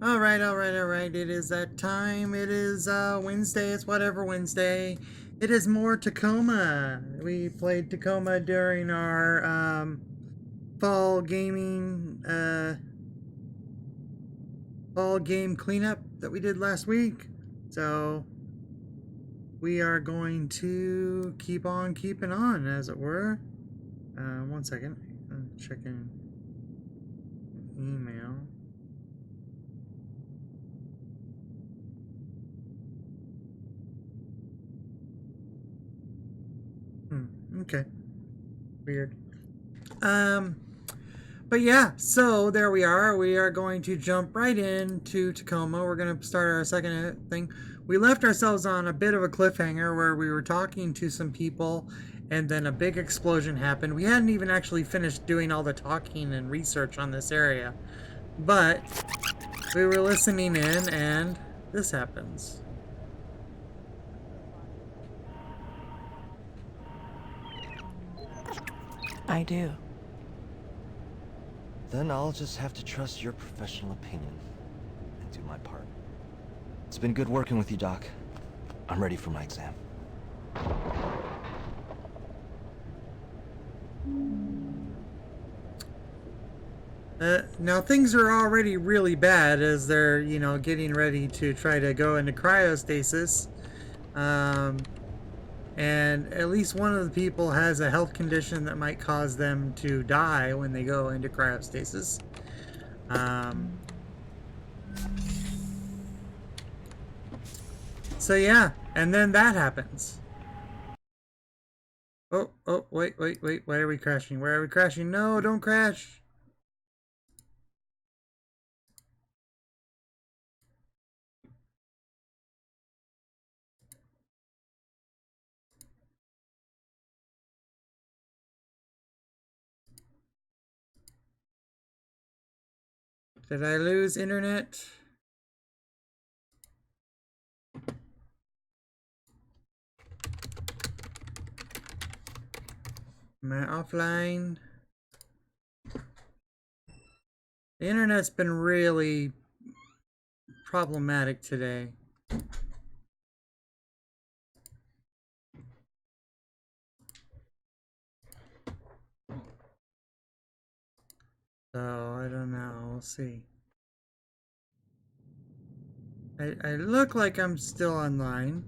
Alright. It is that time. It is Wednesday. It's whatever Wednesday. It is more Tacoma. We played Tacoma during our fall gaming fall game cleanup that we did last week. So we are going to keep on keeping on, as it were. One second. I'm checking email. Okay. Weird. But yeah, so there we are. We are going to jump right into Tacoma. We're going to start our second thing. We left ourselves on a bit of a cliffhanger where we were talking to some people and then a big explosion happened. We hadn't even actually finished doing all the talking and research on this area, but we were listening in and this happens. I do. Then I'll just have to trust your professional opinion and do my part. It's been good working with you, Doc. I'm ready for my exam. Now things are already really bad as they're, getting ready to try to go into cryostasis. And at least one of the people has a health condition that might cause them to die when they go into cryostasis. So yeah, and then that happens. Oh, wait. Why are we crashing? Where are we crashing? No, don't crash. Did I lose internet? Am I offline? The internet's been really problematic today. So, I don't know. We'll see. I look like I'm still online.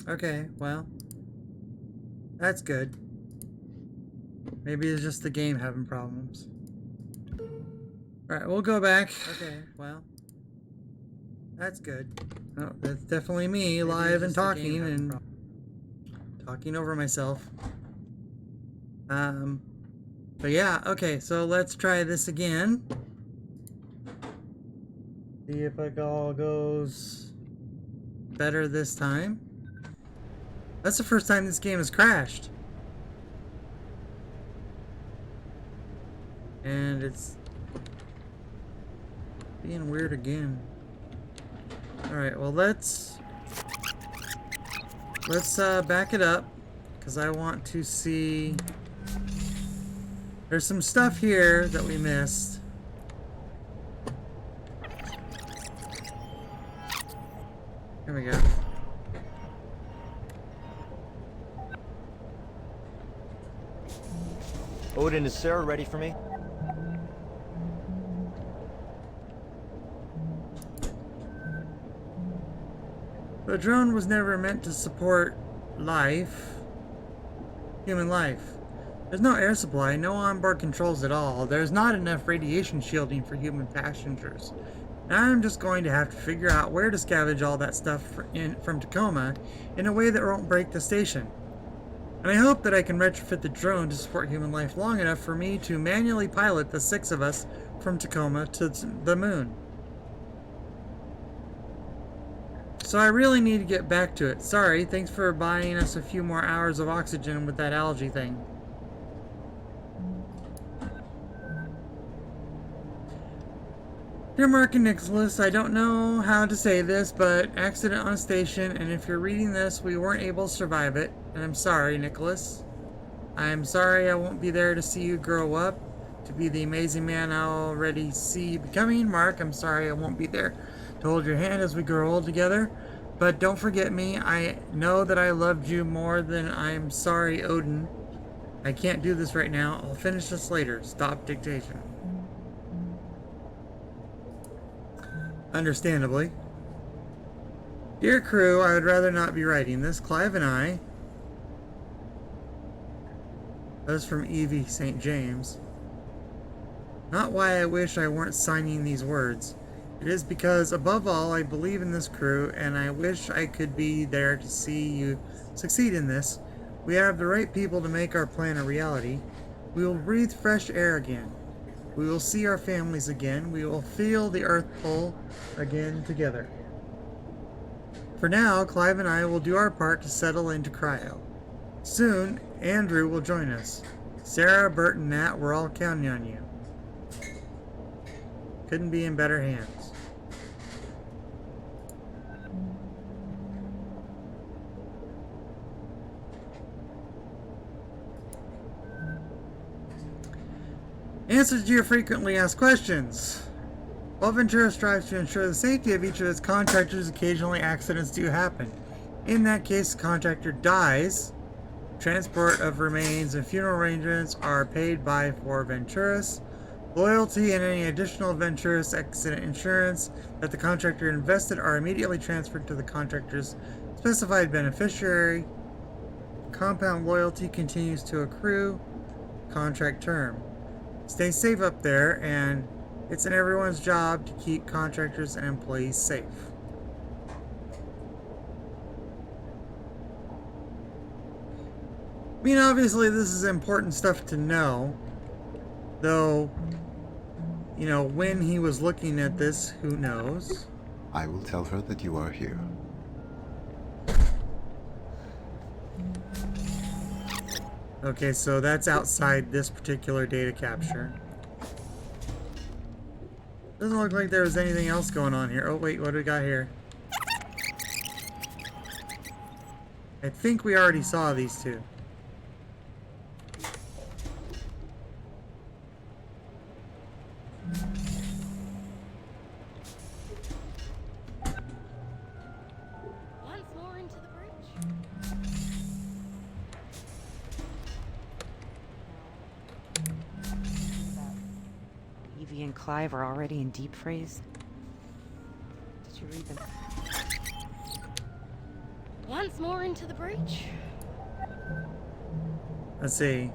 Okay, well, that's good. Maybe it's just the game having problems. Alright, we'll go back. Okay, well, that's good. Oh, that's definitely me live and talking over myself. But yeah, okay, so let's try this again. See if it all goes better this time. That's the first time this game has crashed. And it's being weird again. Alright, well let's back it up, because I want to see. There's some stuff here that we missed. Here we go. Odin, is Sarah ready for me? The drone was never meant to support life, human life. There's no air supply, no onboard controls at all. There's not enough radiation shielding for human passengers. Now I'm just going to have to figure out where to scavenge all that stuff from Tacoma in a way that won't break the station. And I hope that I can retrofit the drone to support human life long enough for me to manually pilot the 6 of us from Tacoma to the moon. So I really need to get back to it. Sorry, thanks for buying us a few more hours of oxygen with that algae thing. Dear Mark and Nicholas, I don't know how to say this, but accident on a station, and if you're reading this, we weren't able to survive it. And I'm sorry, Nicholas. I'm sorry I won't be there to see you grow up, to be the amazing man I already see you becoming. Mark, I'm sorry I won't be there to hold your hand as we grow old together. But don't forget me. I know that I loved you more than I'm sorry, Odin. I can't do this right now. I'll finish this later. Stop dictation. Understandably. Dear crew, I would rather not be writing this. Clive and I... That was from Evie St. James. Not why I wish I weren't signing these words. It is because, above all, I believe in this crew, and I wish I could be there to see you succeed in this. We have the right people to make our plan a reality. We will breathe fresh air again. We will see our families again. We will feel the earth pull again together. For now, Clive and I will do our part to settle into cryo. Soon, Andrew will join us. Sarah, Bert, and Nat, we're all counting on you. Couldn't be in better hands. Answers to your frequently asked questions. While Ventura strives to ensure the safety of each of its contractors, occasionally accidents do happen. In that case, the contractor dies. Transport of remains and funeral arrangements are paid by for Venturas. Loyalty and any additional Venturas accident insurance that the contractor invested are immediately transferred to the contractor's specified beneficiary. Compound loyalty continues to accrue. Contract term. Stay safe up there, and it's in everyone's job to keep contractors and employees safe. I mean, obviously this is important stuff to know, though, you know, when he was looking at this, who knows? I will tell her that you are here. Okay, so that's outside this particular data capture. Doesn't look like there was anything else going on here. Oh wait, what do we got here? I think we already saw these two. Once more into the bridge. Evie and Clive are already in deep freeze. Did you read them? Once more into the breach. Let's see.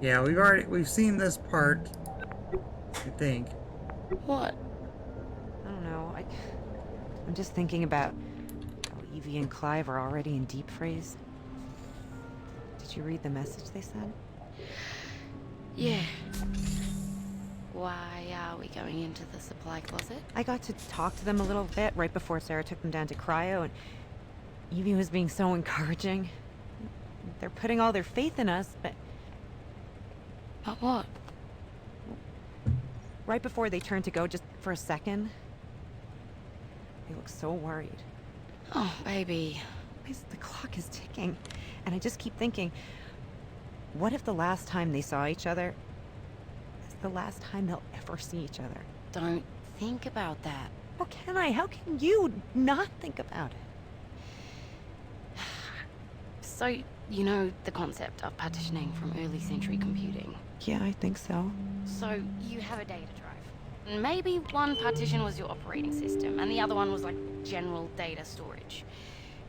Yeah, we've seen this part, I think. What? I don't know. I'm just thinking about how Evie and Clive are already in deep freeze. Did you read the message they sent? Yeah. Why are we going into the supply closet? I got to talk to them a little bit right before Sarah took them down to cryo, and Evie was being so encouraging. They're putting all their faith in us, but But what? right before they turned to go, just for a second, they look so worried. Oh, baby. The clock is ticking, and I just keep thinking, what if the last time they saw each other is the last time they'll ever see each other? Don't think about that. How can I? How can you not think about it? So, you know the concept of partitioning from early century computing. Yeah, I think so. So, you have a data drive. And maybe one partition was your operating system, and the other one was like general data storage.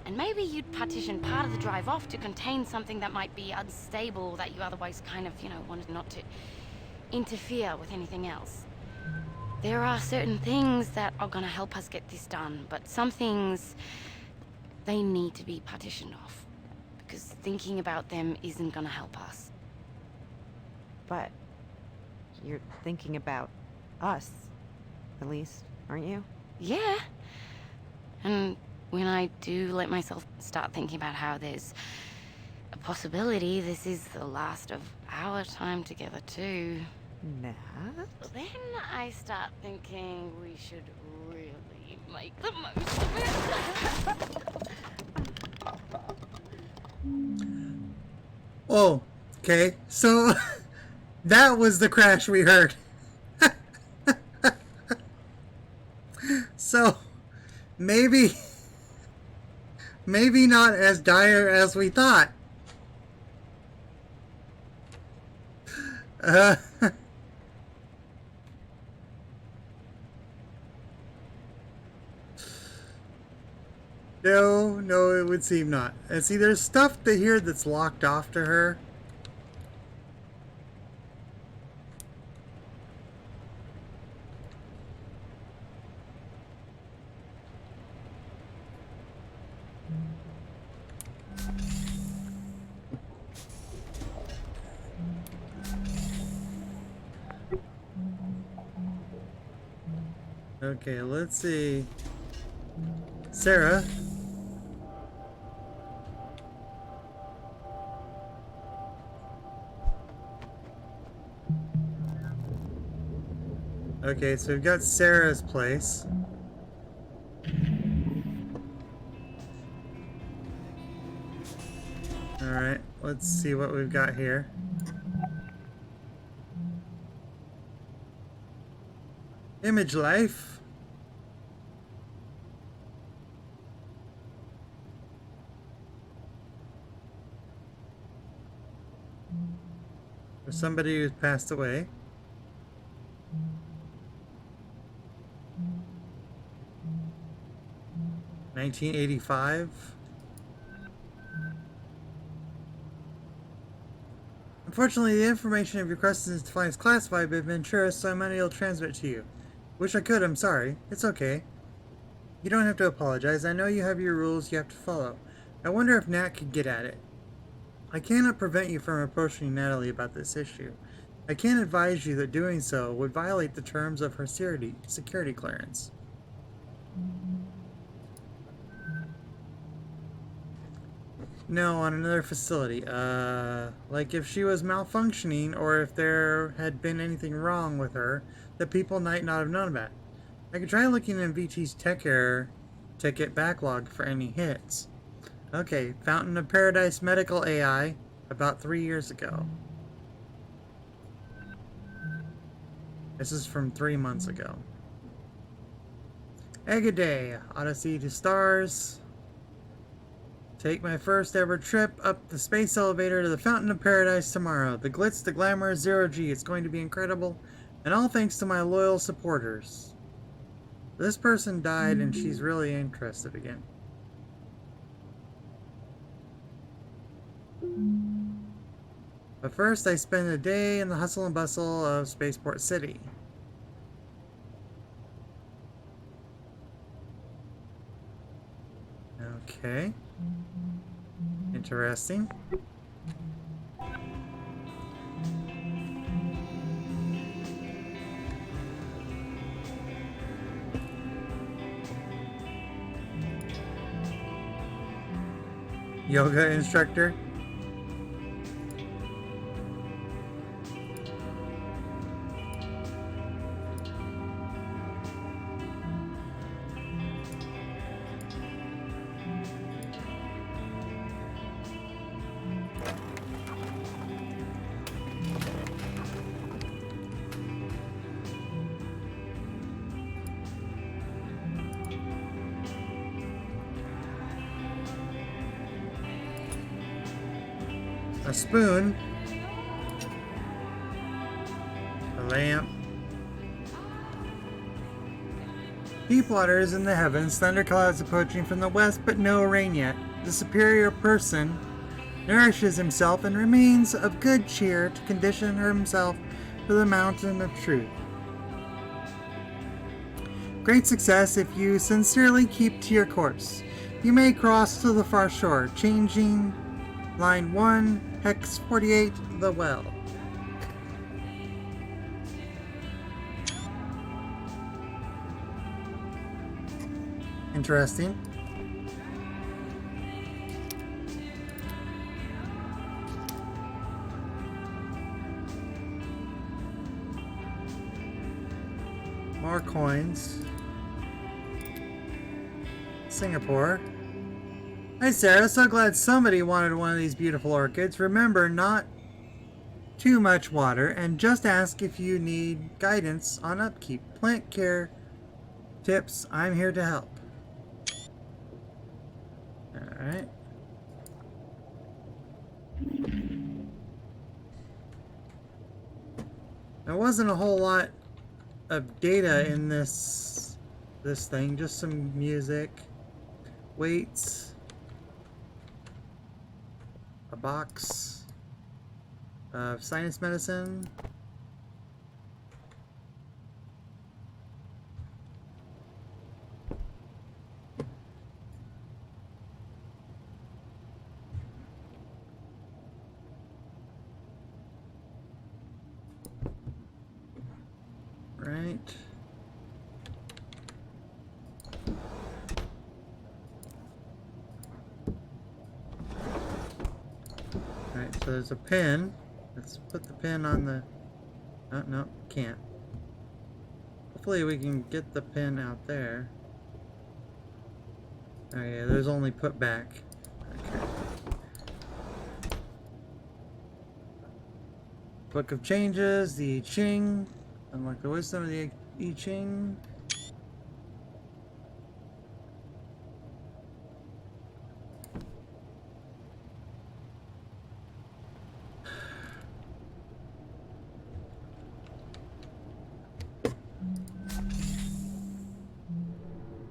And maybe you'd partition part of the drive off to contain something that might be unstable that you otherwise kind of, wanted not to interfere with anything else. There are certain things that are gonna help us get this done, but some things, they need to be partitioned off. Because thinking about them isn't gonna help us. But you're thinking about us, at least. aren't you? Yeah. And when I do let myself start thinking about how there's a possibility this is the last of our time together too, Nat? then I start thinking we should really make the most of it. Oh, okay. So that was the crash we heard. So maybe not as dire as we thought. Uh, no, it would seem not. And see, there's stuff to here that's locked off to her. Okay, let's see. Sarah. Okay, so we've got Sarah's place. Alright, let's see what we've got here. Image life. For somebody who's passed away. $1985. Unfortunately, the information of your question is defined as classified, but I've been sure, so I'm unable to transmit it to you. Wish I could, I'm sorry. It's okay. You don't have to apologize. I know you have your rules you have to follow. I wonder if Nat could get at it. I cannot prevent you from approaching Natalie about this issue. I can advise you that doing so would violate the terms of her security clearance. No, on another facility. Like if she was malfunctioning or if there had been anything wrong with her that people might not have known about. I could try looking in VT's tech error ticket backlog for any hits. Okay, Fountain of Paradise Medical AI, about 3 years ago. This is from 3 months ago. Eggaday, Odyssey to Stars. Take my first ever trip up the space elevator to the Fountain of Paradise tomorrow. The glitz, the glamour, 0G. It's going to be incredible. And all thanks to my loyal supporters. This person died and she's really interested again. But first, I spend a day in the hustle and bustle of Spaceport City. Okay. Interesting. Yoga instructor. A spoon, a lamp, deep waters in the heavens, thunderclouds approaching from the west, but no rain yet. The superior person nourishes himself and remains of good cheer to condition himself for the mountain of truth. Great success if you sincerely keep to your course. You may cross to the far shore, changing line 1, hex 48, the well. Interesting. More coins. Singapore. Hi Sarah, so glad somebody wanted one of these beautiful orchids. Remember, not too much water, and just ask if you need guidance on upkeep. Plant care tips, I'm here to help. Alright. There wasn't a whole lot of data in this thing, just some music, weights, a box of sinus medicine. Right. Alright, so there's a pin. Let's put the pin on the... Oh, no, can't. Hopefully we can get the pin out there. Oh yeah, there's only put back. Okay. Book of Changes, the I Ching. Unlock the wisdom of the I Ching.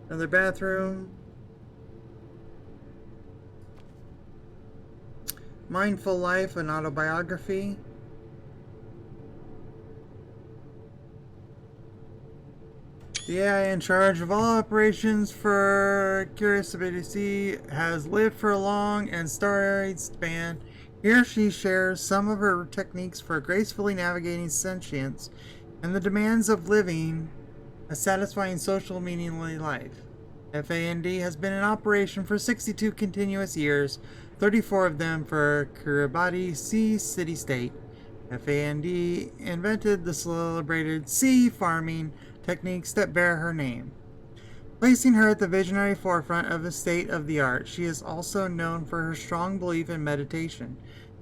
Another bathroom. Mindful Life, an autobiography. The AI in charge of all operations for Curiosity has lived for a long and storied span. Here she shares some of her techniques for gracefully navigating sentience and the demands of living a satisfying social meaningful life. FAND has been in operation for 62 continuous years, 34 of them for Kiribati Sea City-State. FAND invented the celebrated sea farming techniques that bear her name, placing her at the visionary forefront of the state-of-the-art. She is also known for her strong belief in meditation,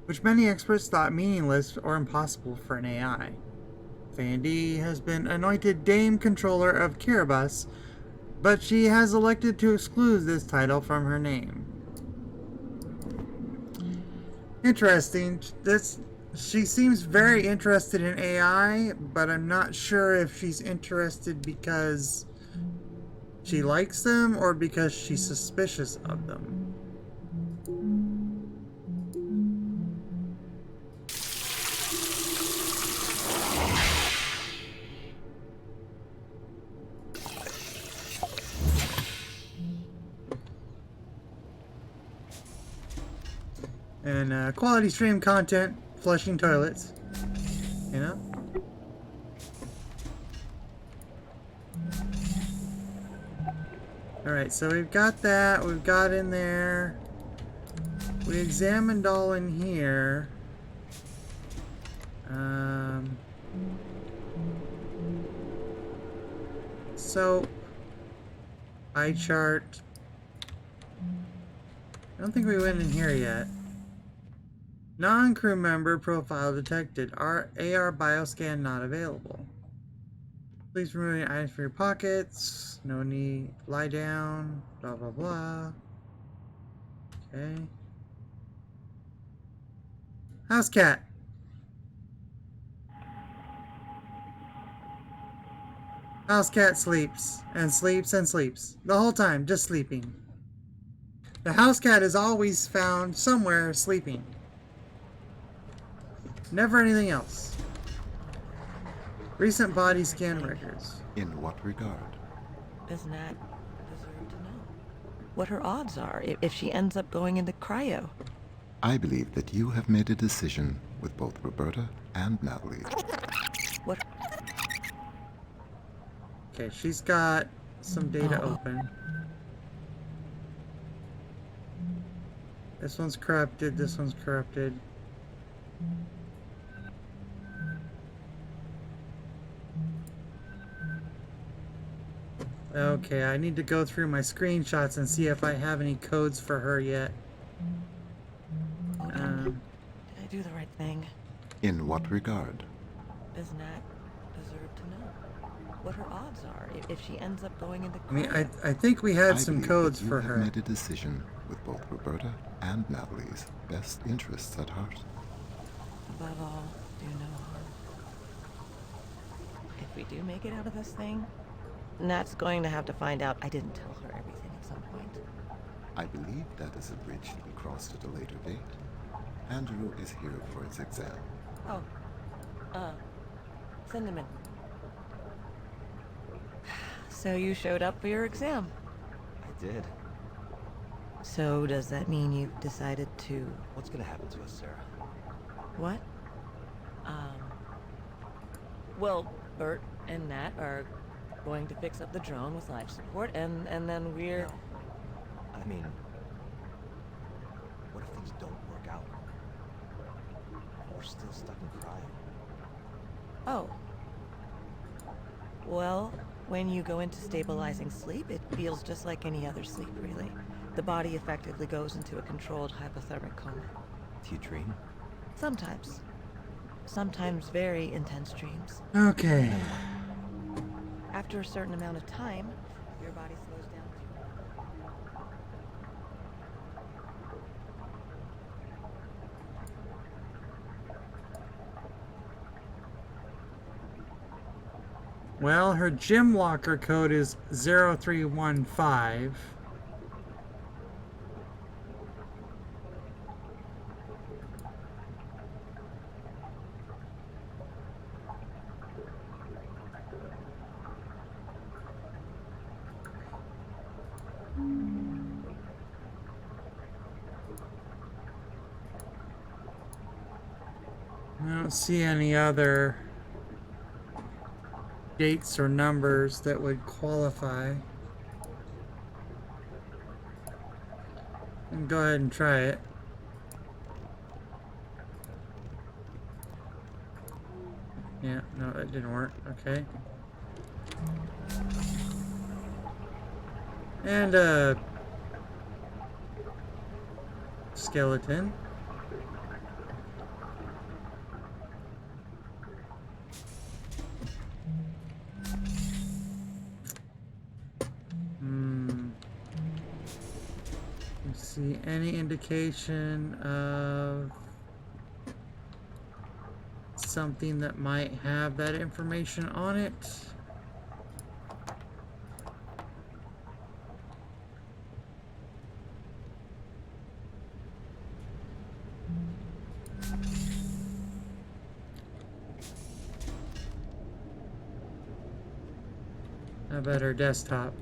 which many experts thought meaningless or impossible for an AI. FAND has been anointed Dame Controller of Kiribati, but she has elected to exclude this title from her name. Interesting. She seems very interested in AI, but I'm not sure if she's interested because she likes them or because she's suspicious of them. And quality stream content, flushing toilets, you know? Alright, so we've got that, we've got in there. We examined all in here. Soap. Eye chart. I don't think we went in here yet. Non-crew member profile detected. AR bioscan not available. Please remove any items from your pockets. No need. Lie down. Blah blah blah. Okay. House cat. House cat sleeps and sleeps and sleeps the whole time, just sleeping. The house cat is always found somewhere sleeping. Never anything else. Recent body scan records. In what regard? Doesn't that deserve to know? What her odds are if she ends up going into cryo? I believe that you have made a decision with both Roberta and Natalie. What? Okay, she's got some data Uh-oh. open. This one's corrupted, this one's corrupted. Okay, I need to go through my screenshots and see if I have any codes for her yet. Odin, did I do the right thing? In what regard? Does Nat deserve to know what her odds are if she ends up going into I mean, cryo? I think we had I some believe codes that you for have her. made a decision with both Roberta and Natalie's best interests at heart. Above all, do no harm. If we do make it out of this thing, Nat's going to have to find out I didn't tell her everything at some point. I believe that is a bridge to be crossed at a later date. Andrew is here for his exam. Oh, send him in. So you showed up for your exam. I did. So does that mean you've decided to... What's gonna happen to us, Sarah? What? Well, Bert and Nat are going to fix up the drone with life support, and then we're... No. I mean, what if things don't work out? We're still stuck in cryo. Oh. Well, when you go into stabilizing sleep, it feels just like any other sleep, really. The body effectively goes into a controlled hypothermic coma. Do you dream? Sometimes. Sometimes very intense dreams. Okay. After a certain amount of time, your body slows down too. Well, her gym locker code is 0315. I don't see any other dates or numbers that would qualify. And go ahead and try it. Yeah, no, that didn't work. Okay. And a skeleton. See any indication of something that might have that information on it? How about our desktop?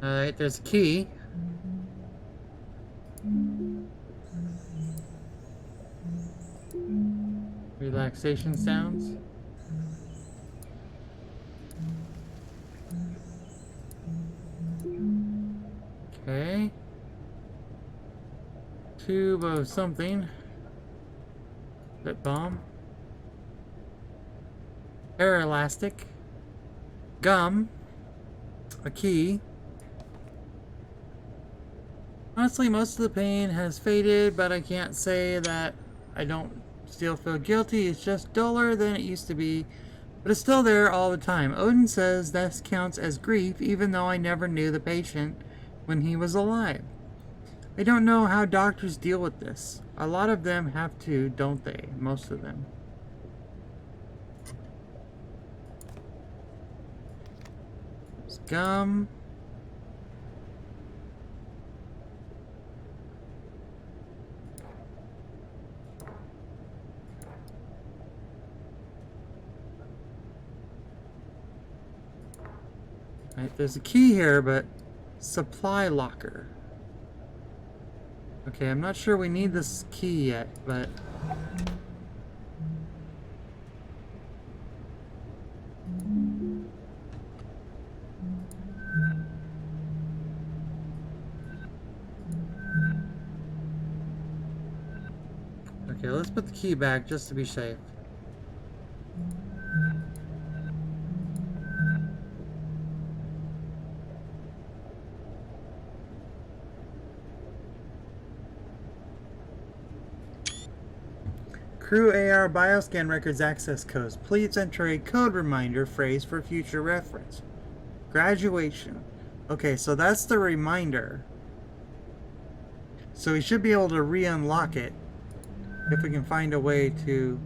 Alright, there's a key. Relaxation sounds. Okay. Tube of something. Lip balm. Hair elastic. Gum. A key. Honestly, most of the pain has faded, but I can't say that I don't still feel guilty. It's just duller than it used to be, but it's still there all the time. Odin says this counts as grief, even though I never knew the patient when he was alive. I don't know how doctors deal with this. A lot of them have to, don't they? Most of them. There's gum. Right, there's a key here, but supply locker. Okay, I'm not sure we need this key yet, but let's put the key back just to be safe. Crew AR bioscan records access codes. Please enter a code reminder phrase for future reference. Graduation. Okay, so that's the reminder. So we should be able to re-unlock it if we can find a way to...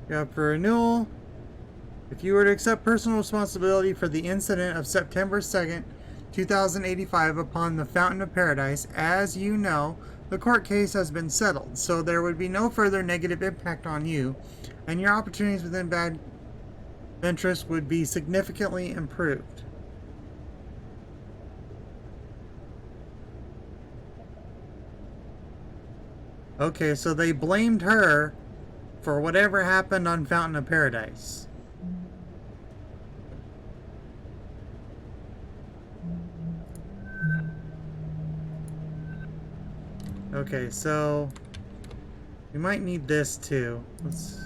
Yeah, for renewal. If you were to accept personal responsibility for the incident of September 2nd, 2085 upon the Fountain of Paradise, as you know, the court case has been settled, so there would be no further negative impact on you, and your opportunities within bad interest would be significantly improved. Okay, so they blamed her for whatever happened on Fountain of Paradise. Okay, so we might need this too. Let's...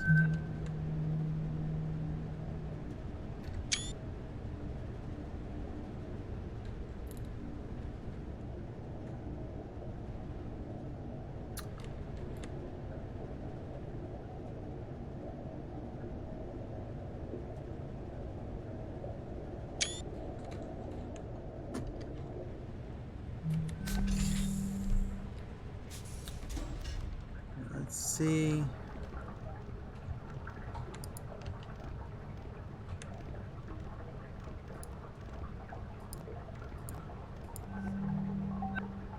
Let's see.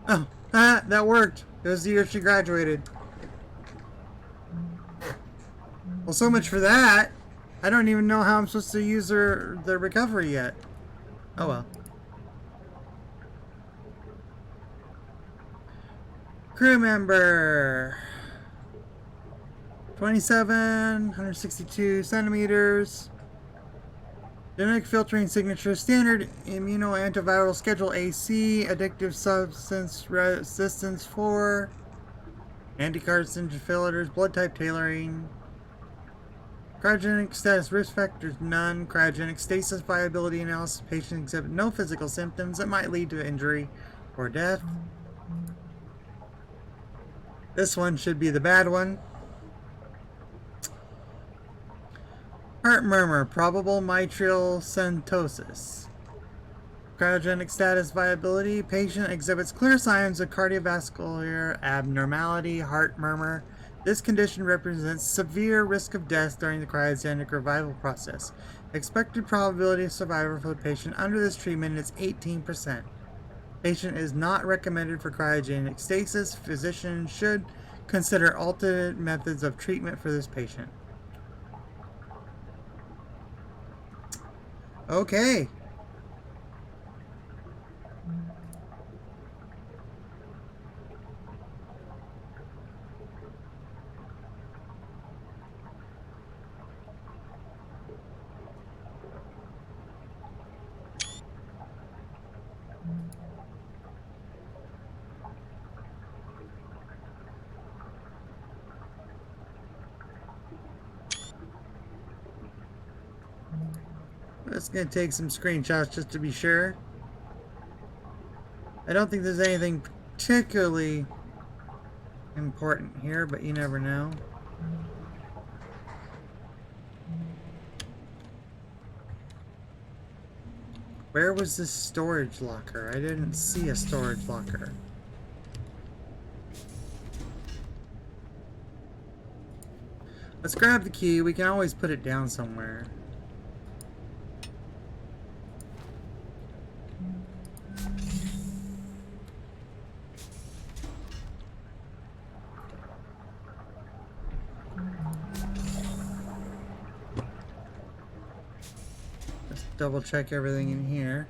Oh, that worked. It was the year she graduated. Well, so much for that. I don't even know how I'm supposed to use the recovery yet. Oh well. Crew member. 27, 162 centimeters. Genetic filtering signature, standard immunoantiviral schedule AC, addictive substance resistance 4, anticarcinogen filters, blood type tailoring, cryogenic status risk factors none, cryogenic stasis viability analysis, patient exhibit no physical symptoms that might lead to injury or death. This one should be the bad one. Heart murmur, probable mitral stenosis. Cryogenic status viability. Patient exhibits clear signs of cardiovascular abnormality, heart murmur. This condition represents severe risk of death during the cryogenic revival process. Expected probability of survival for the patient under this treatment is 18%. Patient is not recommended for cryogenic stasis. Physician should consider alternate methods of treatment for this patient. Okay. It's going to take some screenshots just to be sure. I don't think there's anything particularly important here, but you never know. Where was this storage locker? I didn't see a storage locker. Let's grab the key. We can always put it down somewhere. Double check everything in here.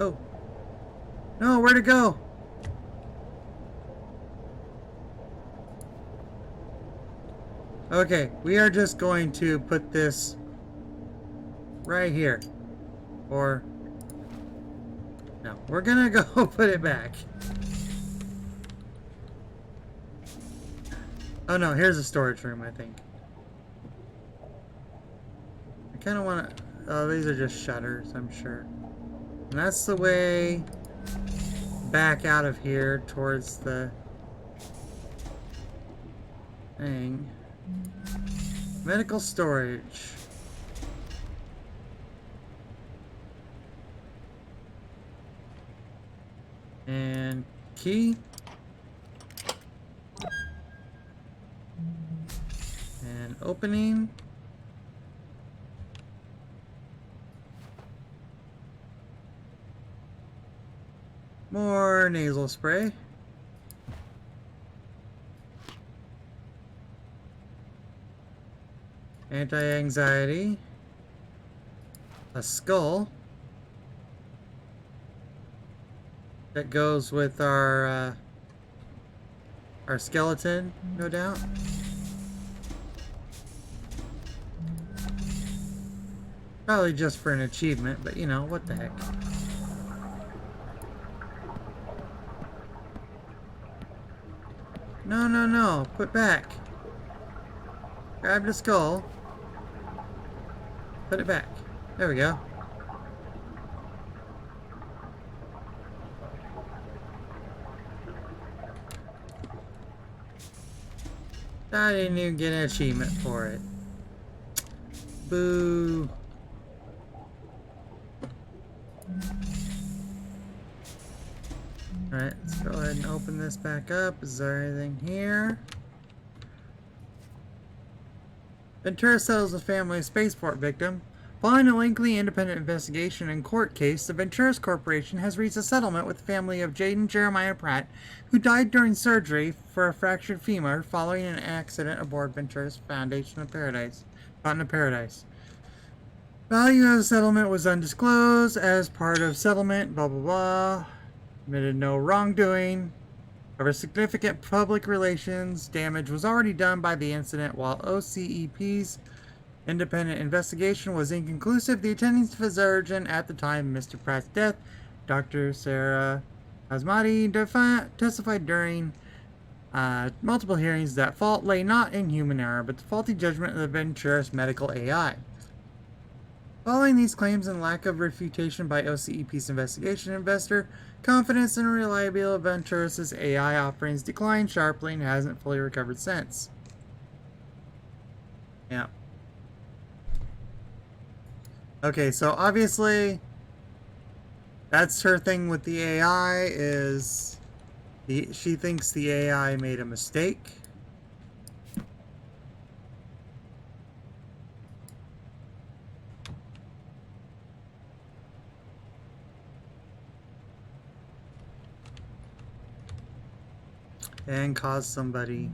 Oh. No, where'd it go? Okay, we are just going to put this right here. Or... no, we're gonna go put it back. Oh no, here's a storage room, I think. I kind of want to... oh, these are just shutters, I'm sure. And that's the way back out of here towards the thing. Medical storage. And key. And opening. More nasal spray. Anti-anxiety. A skull. That goes with our skeleton, no doubt. Probably just for an achievement, but you know, what the heck. No, no, no. Put back. Grab the skull. Put it back. There we go. I didn't even get an achievement for it. Boo. Alright, let's go ahead and open this back up. Is there anything here? Ventura settles a family spaceport victim. Following a lengthy independent investigation and court case, the Venturas Corporation has reached a settlement with the family of Jaden Jeremiah Pratt, who died during surgery for a fractured femur following an accident aboard Ventura's Fountain of Paradise. Value of the settlement was undisclosed as part of settlement, blah blah blah. Admitted no wrongdoing. However, significant public relations damage was already done by the incident, while OCEP's independent investigation was inconclusive. The attending physician at the time of Mr. Pratt's death, Dr. Sarah Asmati, testified during multiple hearings that fault lay not in human error, but the faulty judgment of the Venturas medical AI. Following these claims and lack of refutation by OCEP's investigation, investor confidence in the reliability of Venturas' AI offerings declined sharply and hasn't fully recovered since. Yeah. Okay, so obviously that's her thing with the AI is she thinks the AI made a mistake. And caused somebody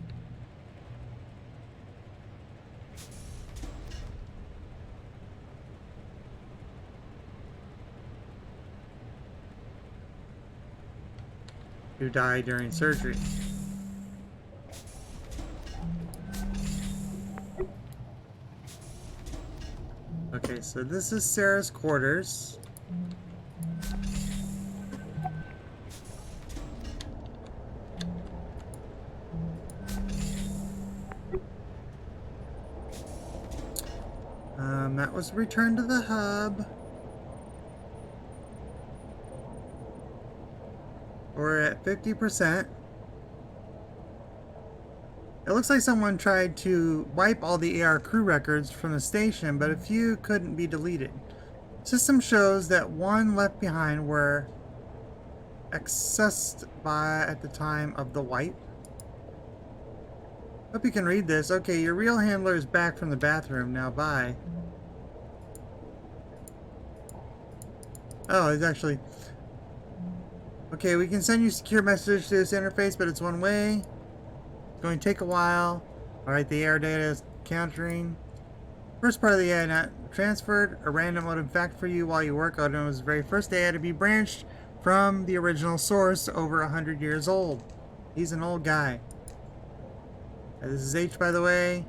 who died during surgery. Okay, so this is Sarah's quarters. That was returned to the hub. We're at 50%. It looks like someone tried to wipe all the AR crew records from the station, but a few couldn't be deleted. System shows that one left behind were accessed by at the time of the wipe. Hope you can read this. Okay, your real handler is back from the bathroom. Now bye. Oh, it's actually... okay, we can send you secure message to this interface, but it's one way. It's going to take a while. Alright, the AR data is countering. First part of the AI not transferred. A random modem fact for you while you work. Odin was the very first AI to be branched from the original source, over 100 years old. He's an old guy. This is H, by the way.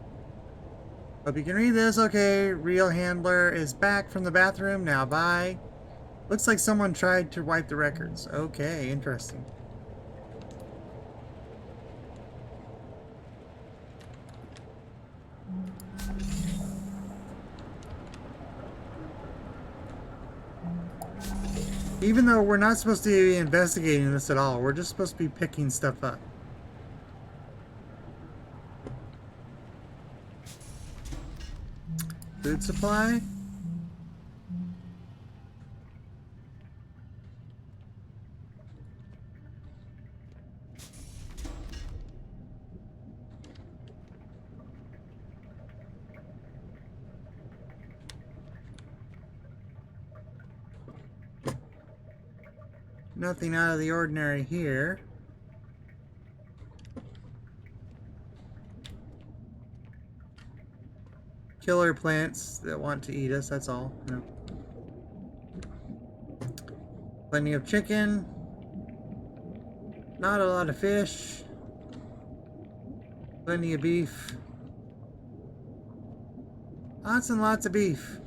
Hope you can read this. Okay, real handler is back from the bathroom. Now bye. Looks like someone tried to wipe the records. Okay, interesting. Even though we're not supposed to be investigating this at all, we're just supposed to be picking stuff up. Food supply? Nothing out of the ordinary here. Killer plants that want to eat us, that's all. No. Plenty of chicken. Not a lot of fish. Plenty of beef. Lots and lots of beef.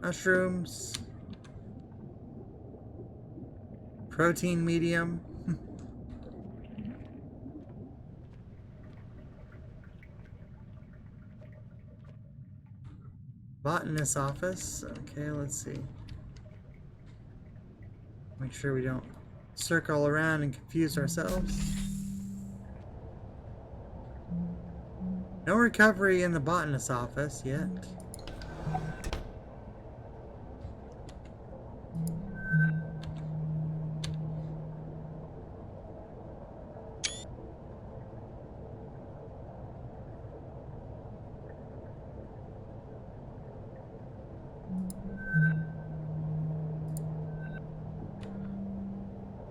Mushrooms. Protein medium. Botanist office. Okay, let's see. Make sure we don't circle around and confuse ourselves. No recovery in the botanist office yet.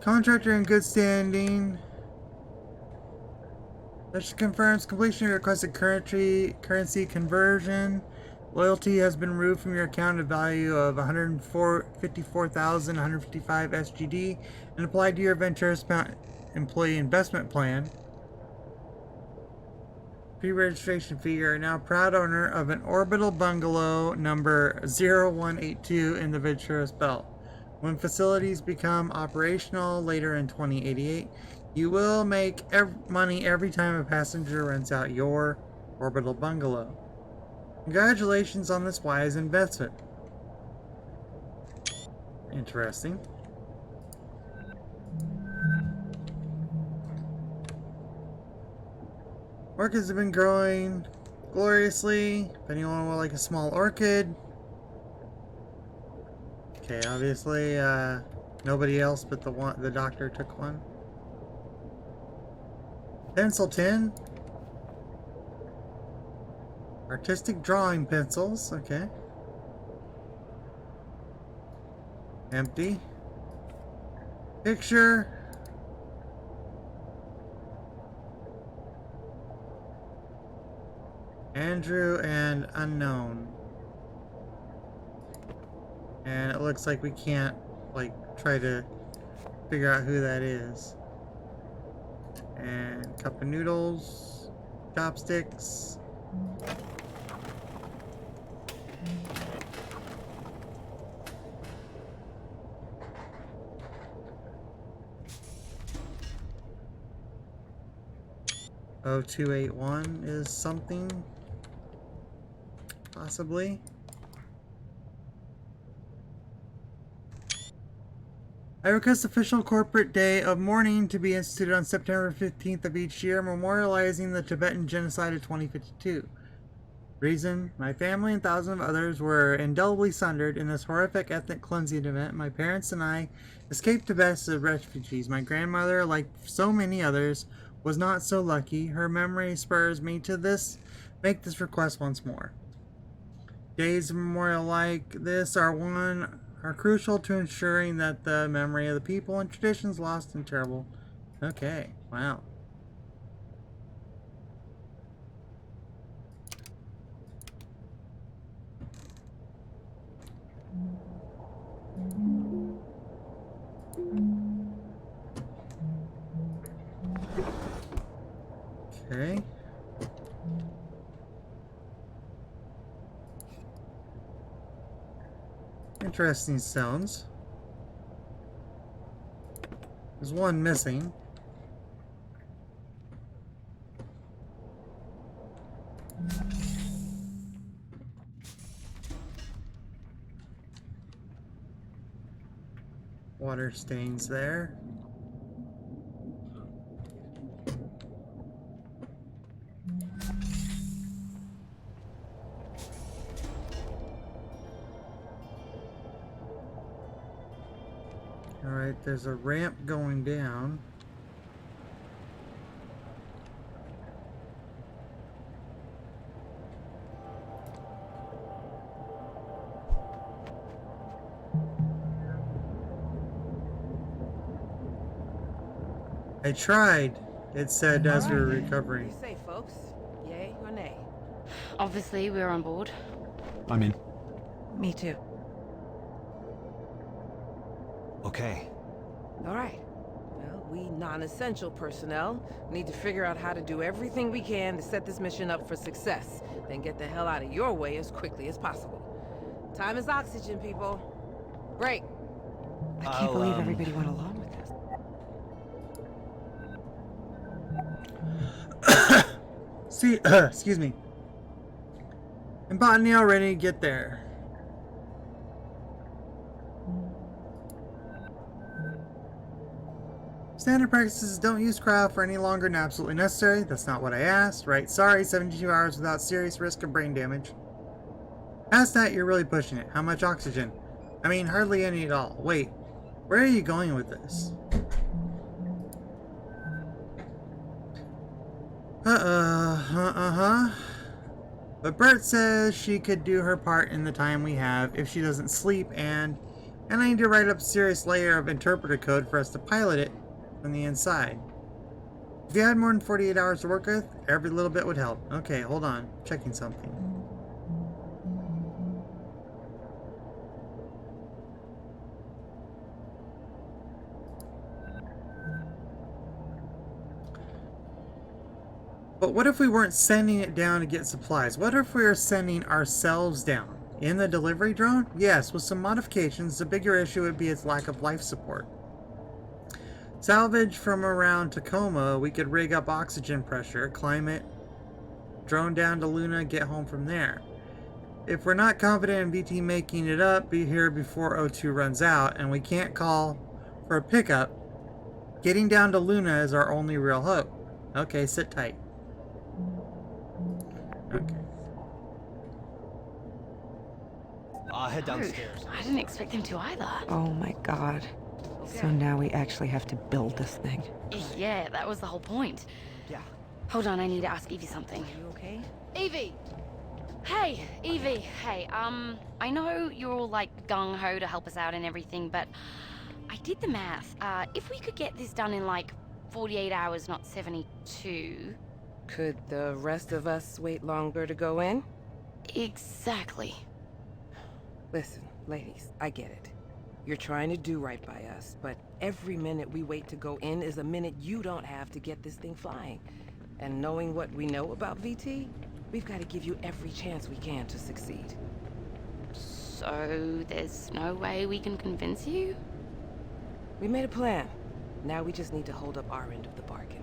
Contractor in good standing. That confirms completion of your requested currency conversion. Loyalty has been removed from your account at a value of 154,155 SGD and applied to your Venturis employee investment plan. Pre-registration fee. You are now proud owner of an orbital bungalow number 0182 in the Venturis Belt. When facilities become operational later in 2088, you will make money every time a passenger rents out your orbital bungalow. Congratulations on this wise investment. Interesting. Orchids have been growing gloriously. If anyone would like a small orchid. Okay, obviously, nobody else but the doctor took one. Pencil tin. Artistic drawing pencils, okay. Empty. Picture. Andrew and unknown. And it looks like we can't, like, try to figure out who that is. And cup of noodles, chopsticks. Oh, 281 is something, possibly. I request official corporate day of mourning to be instituted on September 15th of each year, memorializing the Tibetan genocide of 2052. Reason: my family and thousands of others were indelibly sundered in this horrific ethnic cleansing event. My parents and I escaped Tibet as refugees. My grandmother, like so many others, was not so lucky. Her memory spurs me to make this request once more. Days of memorial like this are crucial to ensuring that the memory of the people and traditions lost in terrible. Okay, wow. Okay. Interesting sounds. There's one missing. Water stains there. Alright, there's a ramp going down. I tried, it said as we were recovering. You say, folks? Yay or nay? Obviously, we're on board. I'm in. Me too. Okay. All right. Well, we non-essential personnel need to figure out how to do everything we can to set this mission up for success, then get the hell out of your way as quickly as possible. Time is oxygen, people. Break. I can't believe everybody went along with this. See, excuse me. And Botany already to get there. Standard practices don't use cryo for any longer than absolutely necessary. That's not what I asked. Right, sorry, 72 hours without serious risk of brain damage. Past that, you're really pushing it. How much oxygen? I mean, hardly any at all. Wait, where are you going with this? But Bert says she could do her part in the time we have if she doesn't sleep, and I need to write up a serious layer of interpreter code for us to pilot it from the inside. If you had more than 48 hours to work with, every little bit would help. Okay, hold on. Checking something. But what if we weren't sending it down to get supplies? What if we were sending ourselves down? In the delivery drone? Yes, with some modifications, the bigger issue would be its lack of life support. Salvage from around Tacoma, we could rig up oxygen pressure, climb it, drone down to Luna, get home from there. If we're not confident in VT making it up, be here before O2 runs out, and we can't call for a pickup, getting down to Luna is our only real hope. Okay, sit tight. Okay. I'll head downstairs. I didn't expect him to either. Oh my god. So now we actually have to build this thing. Yeah, that was the whole point. Yeah. Hold on, I need to ask Evie something. You okay? Evie! Hey, Evie, hey, I know you're all like gung-ho to help us out and everything, but I did the math. If we could get this done in like 48 hours, not 72. Could the rest of us wait longer to go in? Exactly. Listen, ladies, I get it. You're trying to do right by us, but every minute we wait to go in is a minute you don't have to get this thing flying. And knowing what we know about VT, we've got to give you every chance we can to succeed. So there's no way we can convince you? We made a plan. Now we just need to hold up our end of the bargain.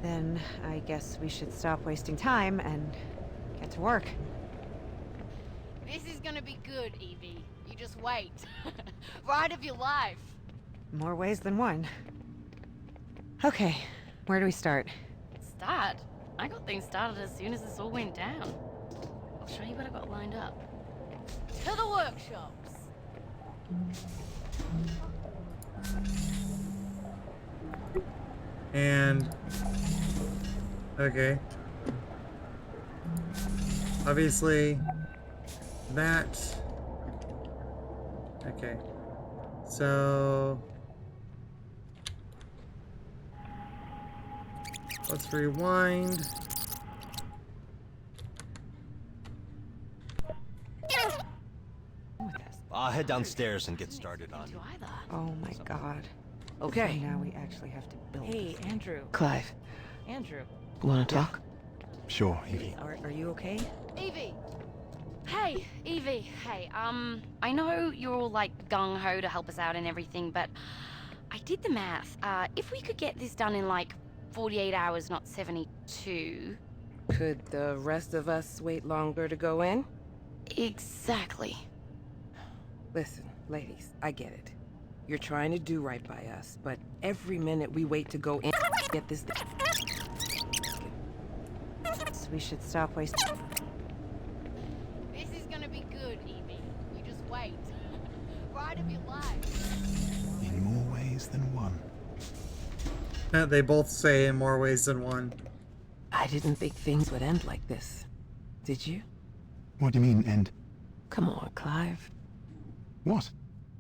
Then I guess we should stop wasting time and get to work. This is gonna be good, Evie. You just wait. Ride of your life. More ways than one. Okay, where do we start? Start? I got things started as soon as this all went down. I'll show you what I got lined up. To the workshops! And okay, obviously that, okay, so let's rewind. I'll head downstairs and get started on To either. Oh my god. Okay. So now we actually have to build Hey, this thing. Andrew. Clive. Andrew, Want to talk? Sure, Evie. Are you okay? Evie! Hey, Evie. Hey, I know you're all like gung-ho to help us out and everything, but I did the math. If we could get this done in like 48 hours, not 72. Could the rest of us wait longer to go in? Exactly. Listen, ladies, I get it. You're trying to do right by us, but every minute we wait to go in, get this thing. So we should stop wasting. This is gonna be good, Evie. You just wait. Ride of your life. In more ways than one. They both say in more ways than one. I didn't think things would end like this. Did you? What do you mean, end? Come on, Clive. What?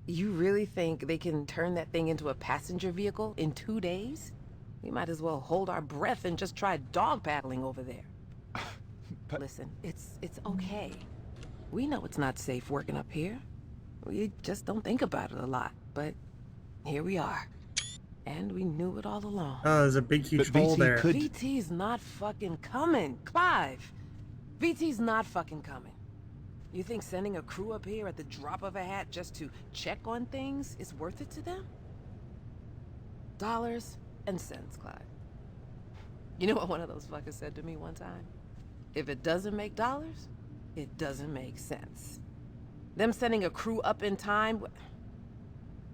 You really think they can turn that thing into a passenger vehicle in 2 days? We might as well hold our breath and just try dog paddling over there. But... Listen, it's okay. We know it's not safe working up here. We just don't think about it a lot, but here we are. And we knew it all along. Oh, there's a big, huge But hole VT there. could- VT's not fucking coming, Clive. VT's not fucking coming. You think sending a crew up here at the drop of a hat just to check on things is worth it to them? Dollars and cents, Clive. You know what one of those fuckers said to me one time? If it doesn't make dollars, it doesn't make sense. Them sending a crew up in time,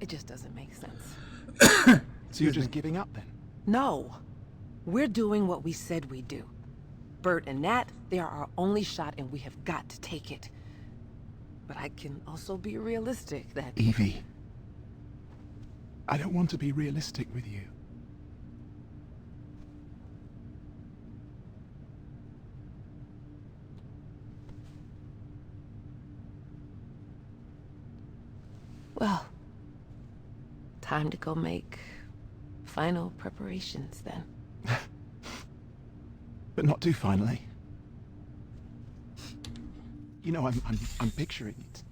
it just doesn't make sense. So you're just giving up then? No. We're doing what we said we'd do. Bert and Nat, they are our only shot and we have got to take it. But I can also be realistic that... Evie. I don't want to be realistic with you. Well, time to go make final preparations then. But not too finally. You know, I'm picturing it.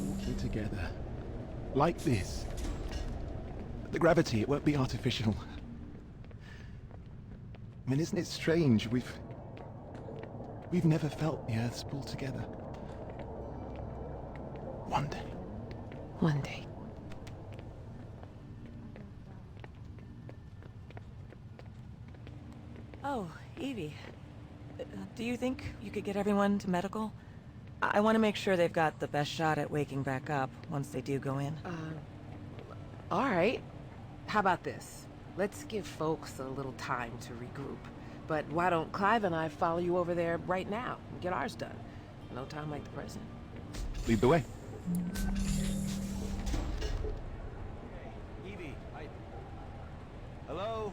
Walking together. Like this. The gravity, it won't be artificial. I mean, isn't it strange? We've never felt the Earth's pull together. One day. One day. Oh, Evie. Do you think you could get everyone to medical? I want to make sure they've got the best shot at waking back up once they do go in. All right. How about this? Let's give folks a little time to regroup. But why don't Clive and I follow you over there right now and get ours done? No time like the present. Lead the way. Evie, Hello?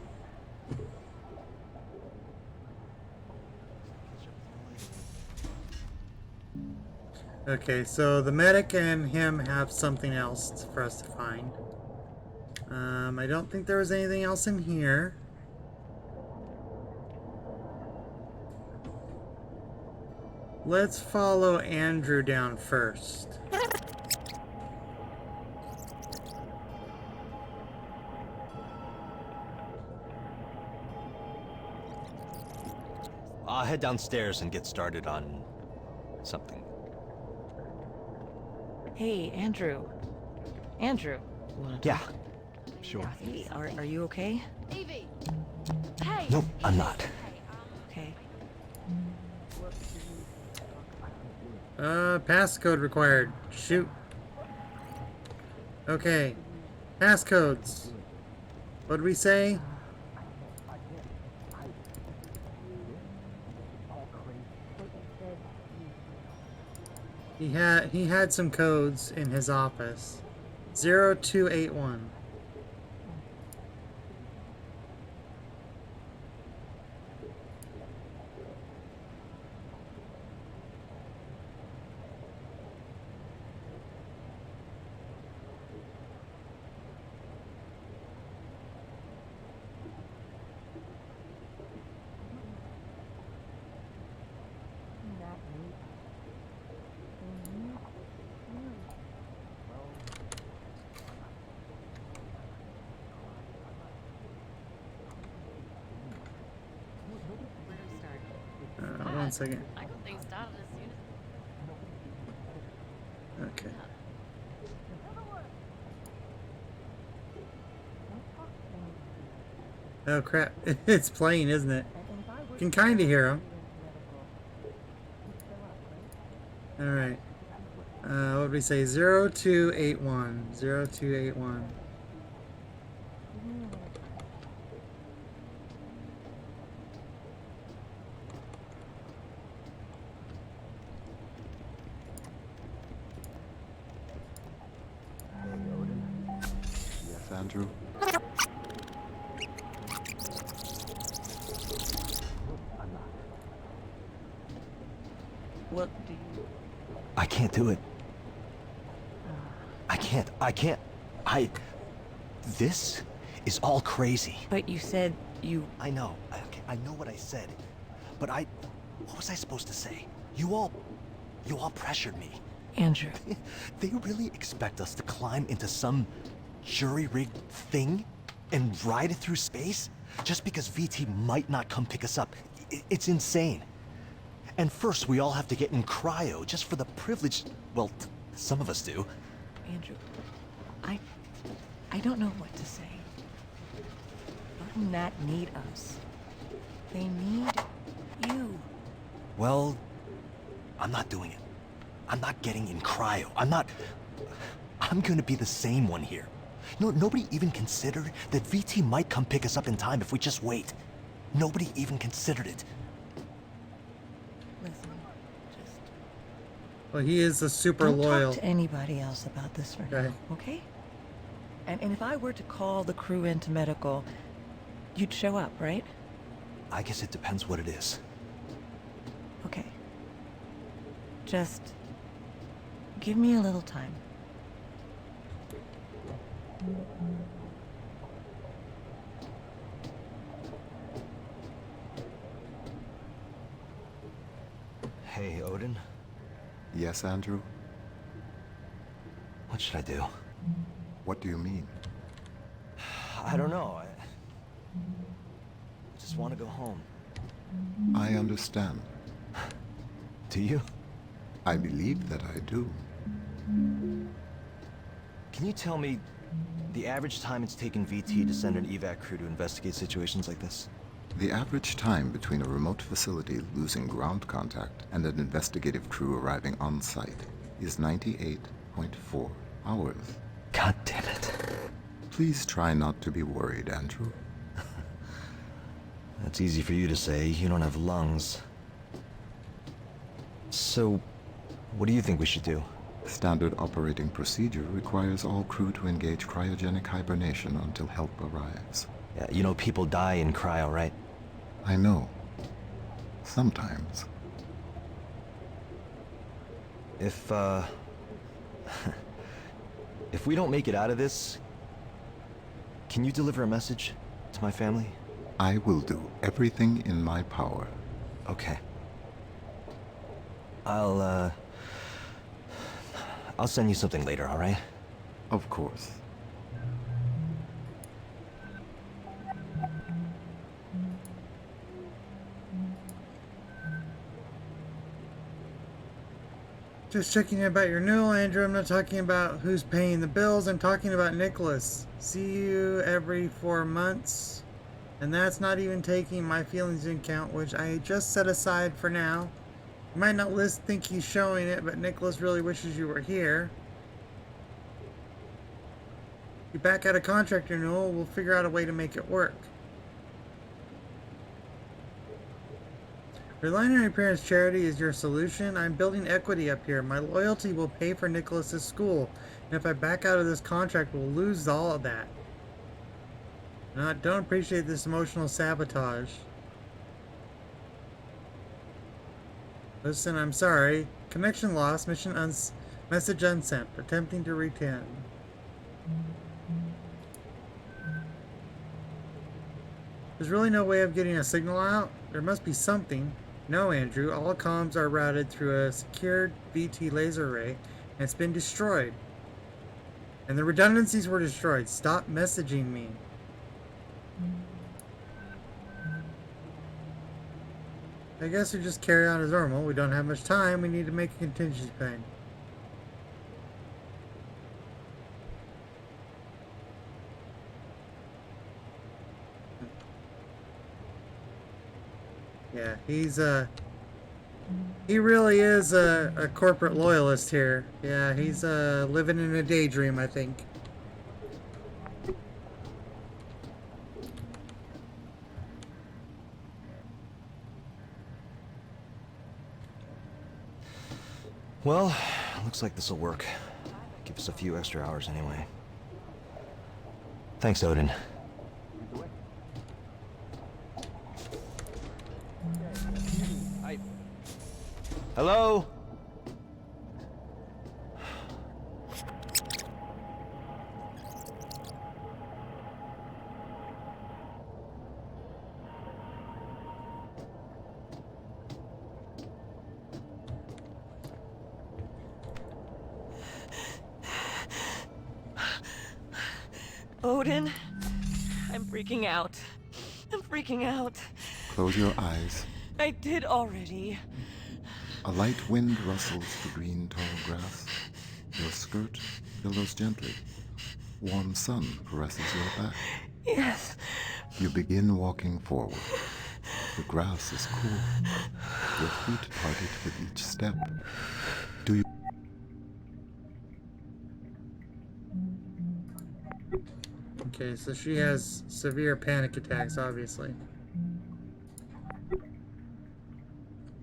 Okay, so the medic and him have something else for us to find. I don't think there was anything else in here. Let's follow Andrew down first. I'll head downstairs and get started on something. Hey, Andrew. Andrew. Yeah, Sure. Hey, are you okay? Evie! Hey! nope, I'm not. Okay. Passcode required. Shoot. Okay. Passcodes. What did we say? He had some codes in his office. 0281. 1 second. I got things started as soon as... Okay. Oh crap, it's playing, isn't it? You can kind of hear him. Alright. What did we say? 0281. 0281. Yes, Andrew? What do you... I can't do it. I can't. This is all crazy. But you said you... I know. I know what I said. But what was I supposed to say? You all pressured me. Andrew. They really expect us to climb into some jury-rigged thing and ride it through space just because VT might not come pick us up. It's insane. And first we all have to get in cryo just for the privilege... Well, some of us do. Andrew, I don't know what to say. They do not need us. They need you. Well, I'm not doing it. I'm not getting in cryo. I'm gonna be the same one here. No, nobody even considered that VT might come pick us up in time if we just wait. Nobody even considered it. Listen, just... Well, he is a super don't loyal. talk to anybody else about this for Okay. now, okay? And if I were to call the crew into medical, you'd show up, right? I guess it depends what it is. Okay. Just... give me a little time. Hey, Odin. Yes, Andrew? What should I do? What do you mean? I don't know. I just want to go home. I understand. Do you? I believe that I do. Can you tell me the average time it's taken VT to send an evac crew to investigate situations like this? The average time between a remote facility losing ground contact and an investigative crew arriving on site is 98.4 hours. God damn it. Please try not to be worried, Andrew. That's easy for you to say. You don't have lungs. So, what do you think we should do? Standard operating procedure requires all crew to engage cryogenic hibernation until help arrives. Yeah, you know people die in cryo, right? I know. Sometimes. If if we don't make it out of this, can you deliver a message to my family? I will do everything in my power. Okay. I'll send you something later, all right? Of course. Just checking about your noodle, Andrew. I'm not talking about who's paying the bills. I'm talking about Nicholas. See you every 4 months. And that's not even taking my feelings into account, which I just set aside for now. You might not think he's showing it, but Nicholas really wishes you were here. You back out of contract renewal, we'll figure out a way to make it work. Relying on your parents' charity is your solution. I'm building equity up here. My loyalty will pay for Nicholas's school. And if I back out of this contract, we'll lose all of that. I don't appreciate this emotional sabotage. Listen, I'm sorry. Connection lost. Message unsent. Attempting to retend. There's really no way of getting a signal out? There must be something. No, Andrew. All comms are routed through a secured VT laser array, and it's been destroyed. And the redundancies were destroyed. Stop messaging me. I guess we just carry on as normal. We don't have much time. We need to make a contingency plan. Yeah, he really is a corporate loyalist here. Yeah, he's living in a daydream, I think. Well, looks like this'll work. Give us a few extra hours anyway. Thanks, Odin. Hello? Odin, I'm freaking out. I'm freaking out. Close your eyes. I did already. A light wind rustles the green tall grass. Your skirt billows gently. Warm sun caresses your back. Yes. You begin walking forward. The grass is cool. Your feet parted with each step. Do you... Okay, so she has severe panic attacks, obviously.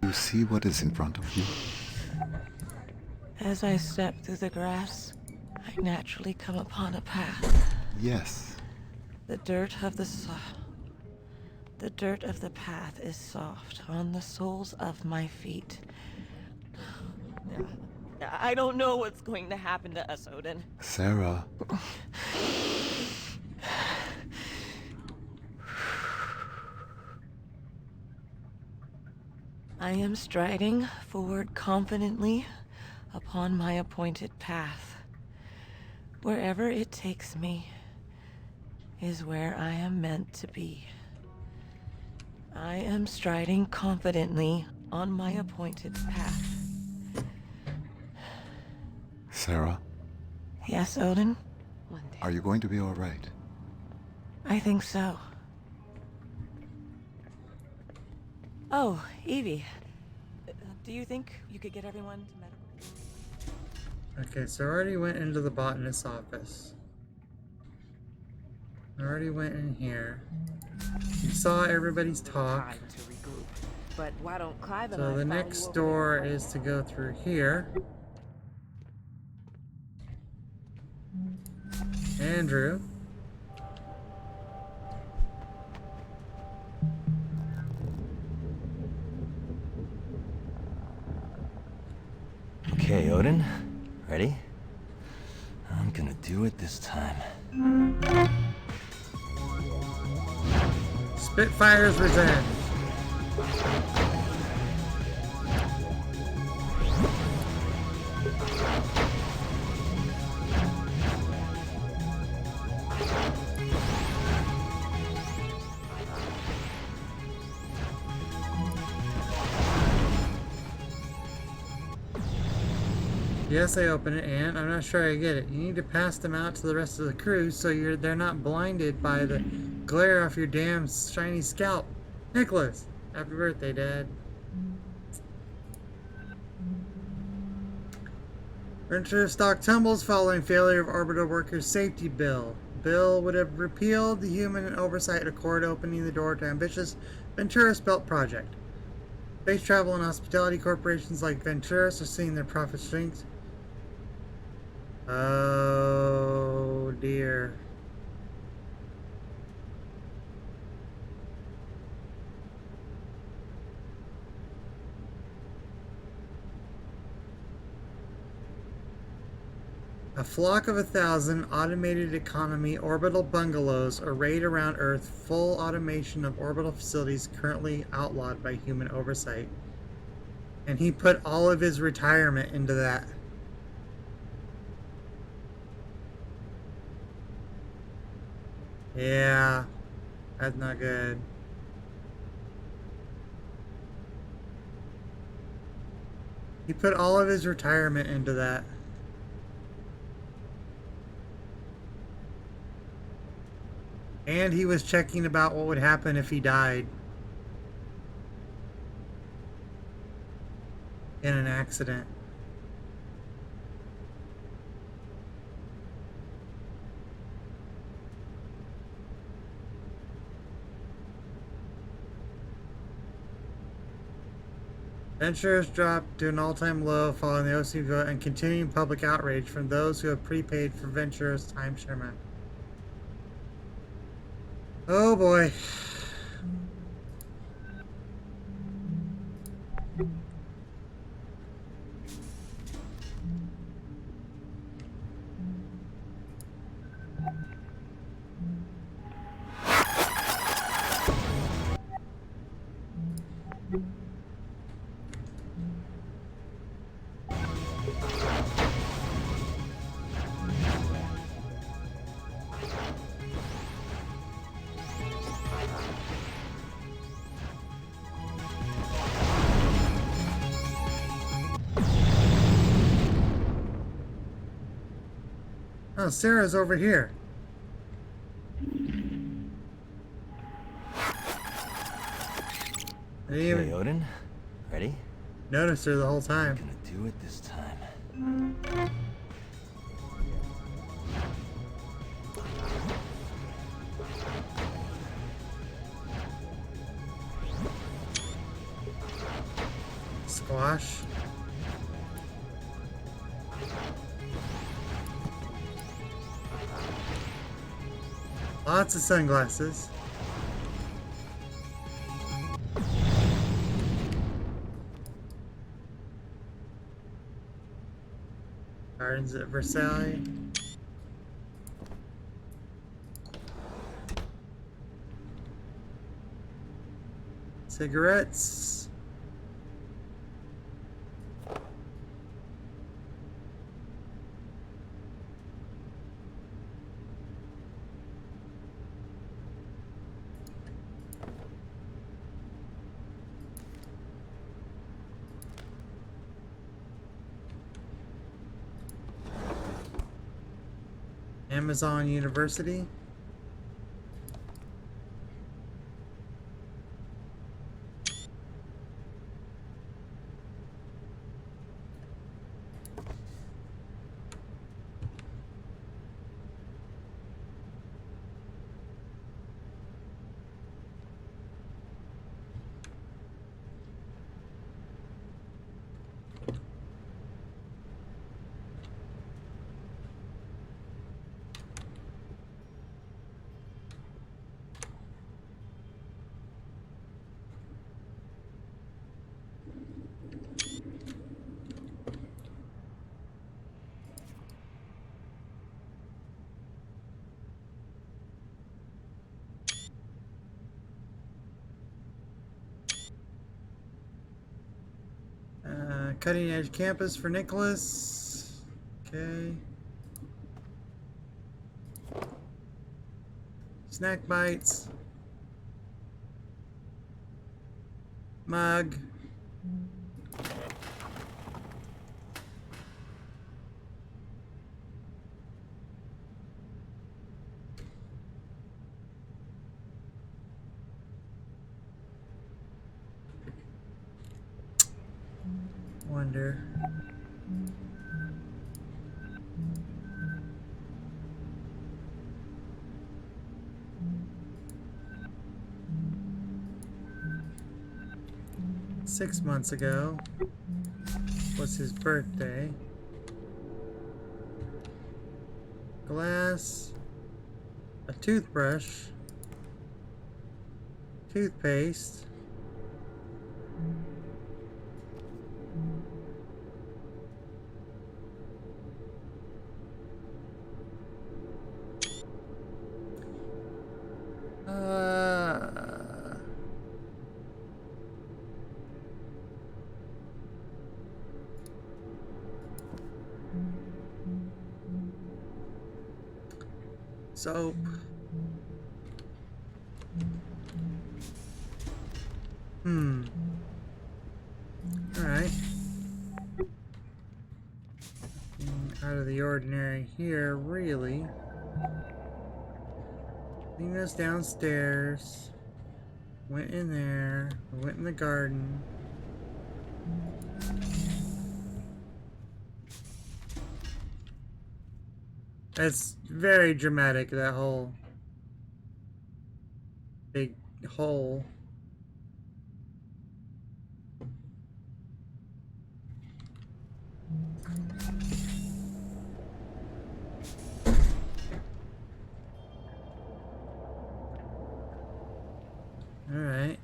You see what is in front of you? As I step through the grass, I naturally come upon a path. Yes. The dirt of the path is soft on the soles of my feet. I don't know what's going to happen to us, Odin. Sarah. I am striding forward confidently upon my appointed path. Wherever it takes me is where I am meant to be. I am striding confidently on my appointed path. Sarah, Yes, Odin? are you going to be all right? I think so. Oh, Evie. Do you think you could get everyone to medical? Okay, so I already went into the botanist's office. I already went in here. You saw everybody's talk. Time to regroup. But why don't Clive and I So the follow you next over door there? is to go through here. Andrew. Okay, Odin. Ready? I'm gonna do it this time. Spitfire's Revenge. Yes, I open it, and I'm not sure I get it. You need to pass them out to the rest of the crew so they're not blinded by the glare off your damn shiny scalp. Nicholas, happy birthday, Dad. Venture stock tumbles following failure of orbital workers' safety bill. Bill would have repealed the Human Oversight Accord, opening the door to ambitious Venturis Belt project. Space travel and hospitality corporations like Venturis are seeing their profits shrink. Oh dear. A flock of 1,000 automated economy orbital bungalows arrayed around Earth, full automation of orbital facilities currently outlawed by human oversight. And he put all of his retirement into that. Yeah, that's not good. He put all of his retirement into that. And he was checking about what would happen if he died in an accident. Ventures dropped to an all-time low following the OC vote and continuing public outrage from those who have prepaid for Ventures timeshare map. Oh boy. Oh, Sarah's over here. I didn't Hey, even Odin. Ready? notice her the whole time. Gonna do it this time. Squash. Lots of sunglasses. Gardens at Versailles. Cigarettes. Amazon University. Cutting edge campus for Nicholas. Okay. Snack bites. Mug. Wonder. Six months ago was his birthday. Glass, a toothbrush, toothpaste, soap. All right. the ordinary here, really. Cleaned us downstairs. Went in there. Went in the garden. It's very dramatic, that whole big hole. Alright.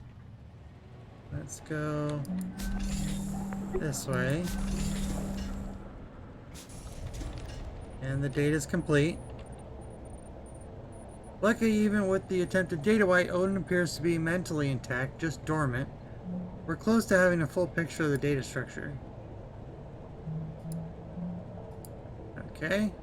Let's go this way. And the data's complete. Luckily, even with the attempted data wipe, Odin appears to be mentally intact, just dormant. We're close to having a full picture of the data structure. Okay.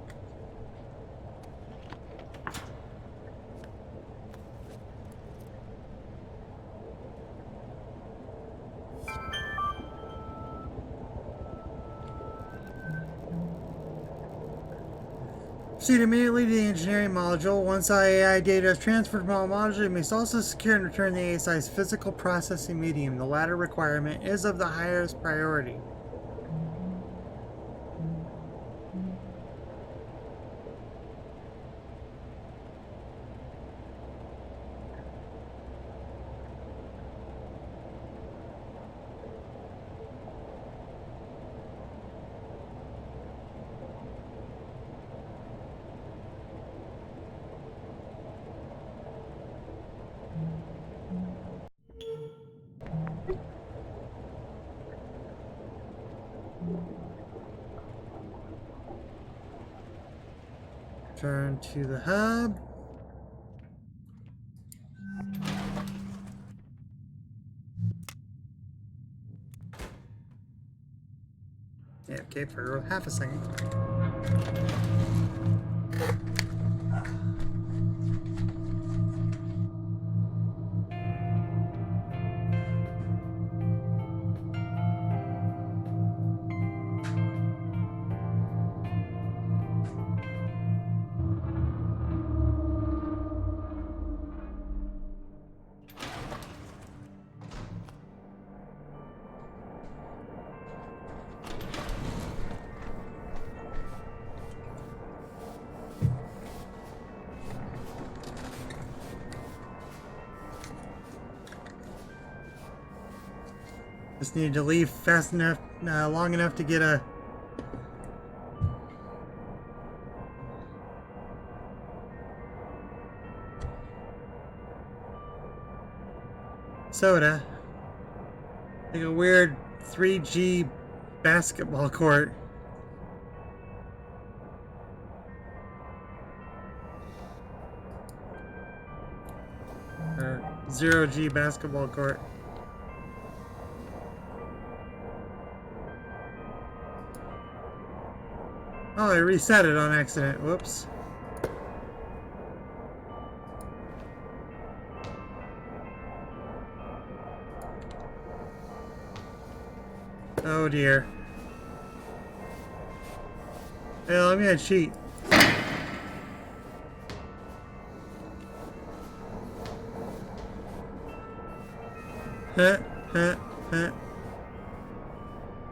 Proceed immediately to the engineering module. Once AI data is transferred from all modules, you must also secure and return the ASI's physical processing medium. The latter requirement is of the highest priority. Turn to the hub. Yeah, okay, for half a second. Just needed to leave fast enough, long enough to get a soda. Like a weird 3G basketball court. Or 0G basketball court. Oh, I reset it on accident. Whoops. Oh dear. Hey, let me cheat. Huh, huh, huh.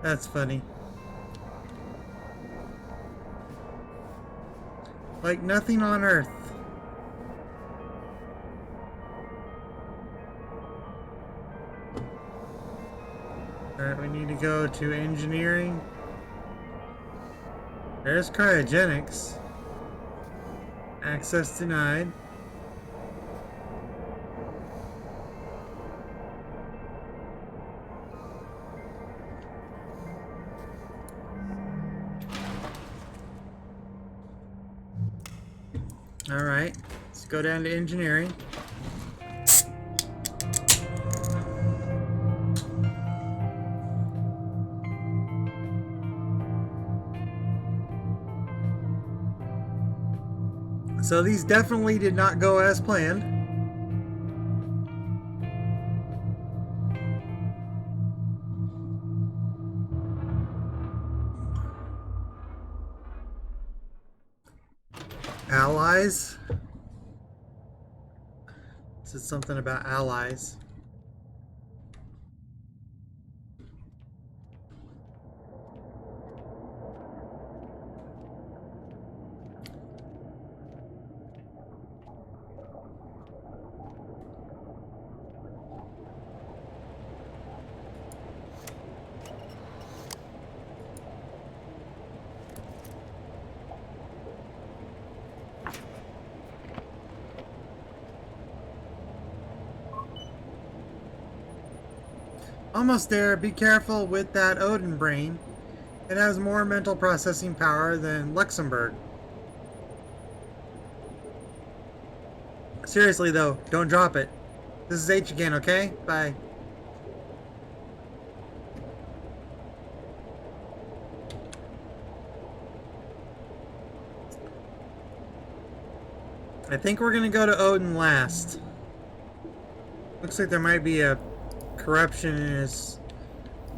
That's funny. Like nothing on Earth. Alright, we need to go to engineering. There's cryogenics. Access denied. Alright, let's go down to engineering. So these definitely did not go as planned. allies. This is something about allies. Almost there. Be careful with that Odin brain. It has more mental processing power than Luxembourg. Seriously though, don't drop it. This is H again, okay? Bye. I think we're gonna go to Odin last. Looks like there might be a corruption in his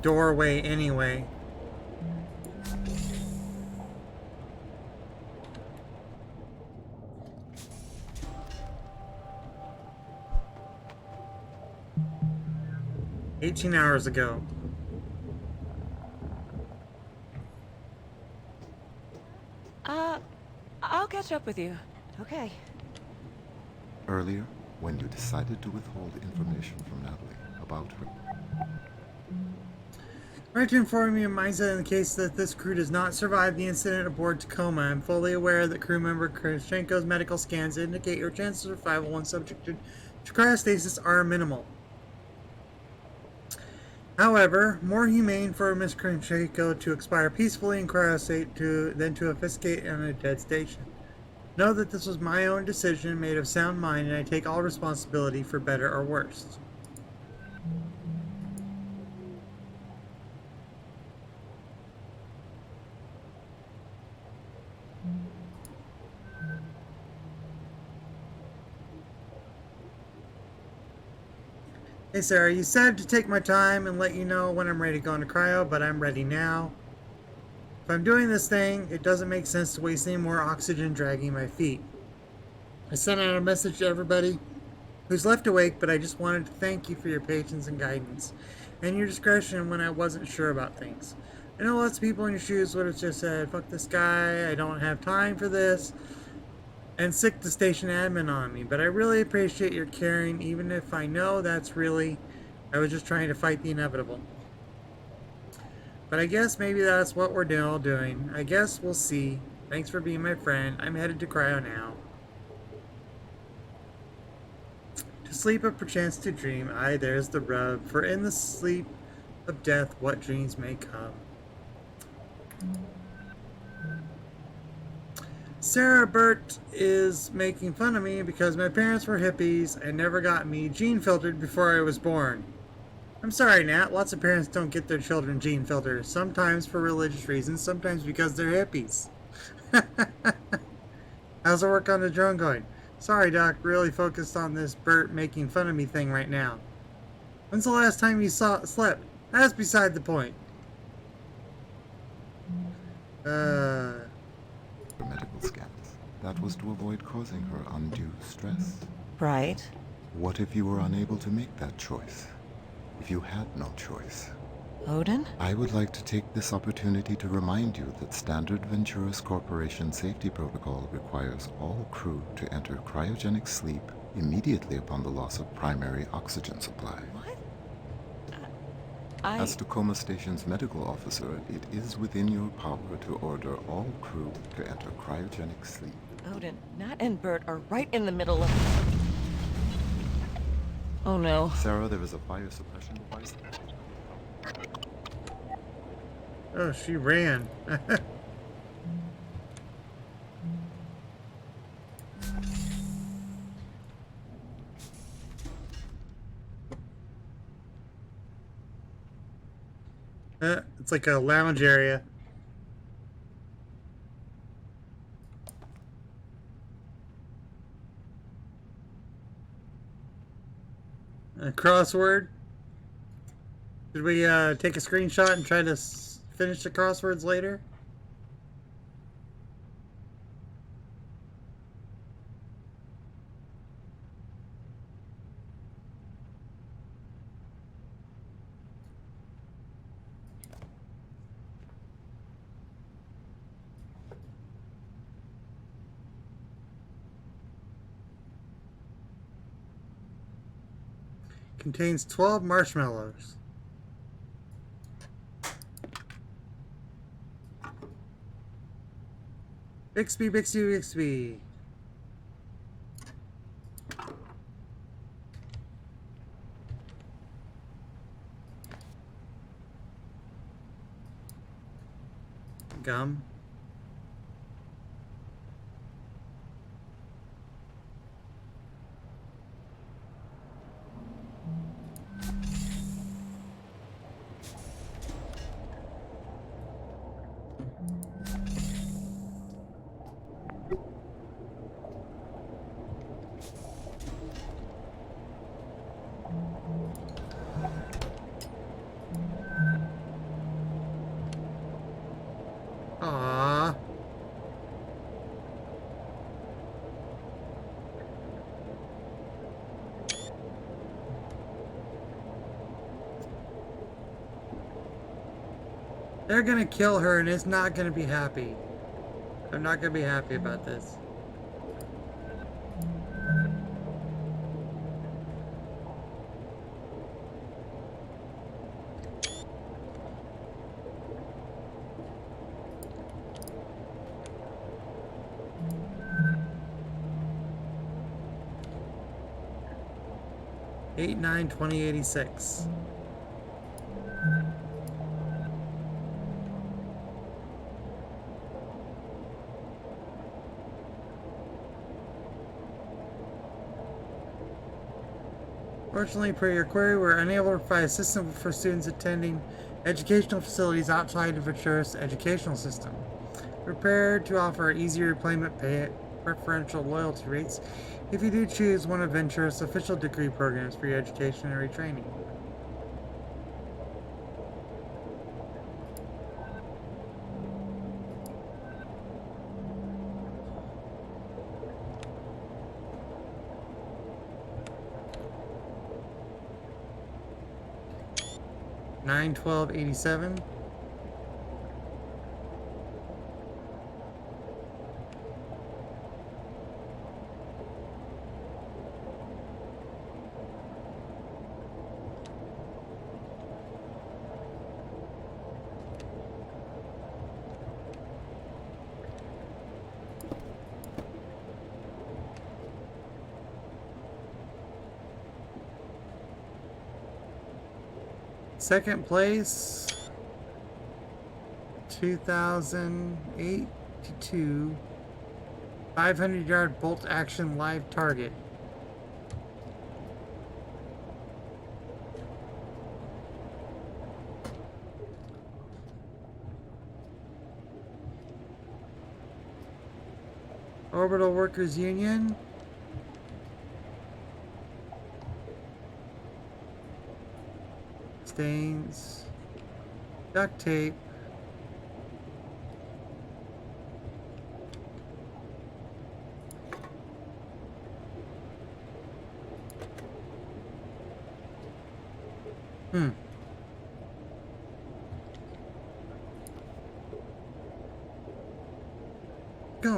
doorway anyway. "18 hours ago. I'll catch up with you. Okay. Earlier, when you decided to withhold information from Natalie about her. Right to inform you of mindset in the case that this crew does not survive the incident aboard Tacoma. I'm fully aware that crew member Krashenko's medical scans indicate your chances of survival when subjected to cryostasis are minimal. However, more humane for Miss Krashenko to expire peacefully in cryostate than to obfuscate on a dead station. Know that this was my own decision, made of sound mind, and I take all responsibility for better or worse." Hey Sarah, you said to take my time and let you know when I'm ready to go into cryo, but I'm ready now. If I'm doing this thing, it doesn't make sense to waste any more oxygen dragging my feet. I sent out a message to everybody who's left awake, but I just wanted to thank you for your patience and guidance, and your discretion when I wasn't sure about things. I know lots of people in your shoes would have just said, "Fuck this guy, I don't have time for this," and sick the station admin on me, but I really appreciate your caring, even if I know that's really, I was just trying to fight the inevitable. But I guess maybe that's what we're all doing. I guess we'll see. Thanks for being my friend. I'm headed to cryo now. To sleep or perchance to dream, aye, there's the rub, for in the sleep of death what dreams may come. Sarah Burt is making fun of me because my parents were hippies and never got me gene filtered before I was born. I'm sorry, Nat. Lots of parents don't get their children gene filters. Sometimes for religious reasons, sometimes because they're hippies. How's the work on the drone going? Sorry, Doc. Really focused on this Burt making fun of me thing right now. When's the last time you slept? That's beside the point. Medical scans. That was to avoid causing her undue stress. Right. What if you were unable to make that choice? If you had no choice? Odin? I would like to take this opportunity to remind you that Standard Venturis Corporation safety protocol requires all crew to enter cryogenic sleep immediately upon the loss of primary oxygen supply. What? As Tacoma Station's medical officer, it is within your power to order all crew to enter cryogenic sleep. Odin, Nat and Bert are right in the middle of... Oh no. Sarah, there is a fire suppression device. Oh, she ran. It's like a lounge area. A crossword. Should we take a screenshot and try to finish the crosswords later? Contains 12 marshmallows. Bixby, Bixby, Bixby. Gum. Aww. They're gonna kill her and it's not gonna be happy. I'm not gonna be happy about this. Eight, 9, 2086. Fortunately, per your query, we're unable to provide assistance for students attending educational facilities outside of Venturas educational system. Prepared to offer easy repayment pay at preferential loyalty rates if you do choose one of Venturas' official degree programs for your education and retraining. Nine 1287. Second place, 2082, 500-yard bolt action live target. Orbital Workers Union. Stains, duct tape,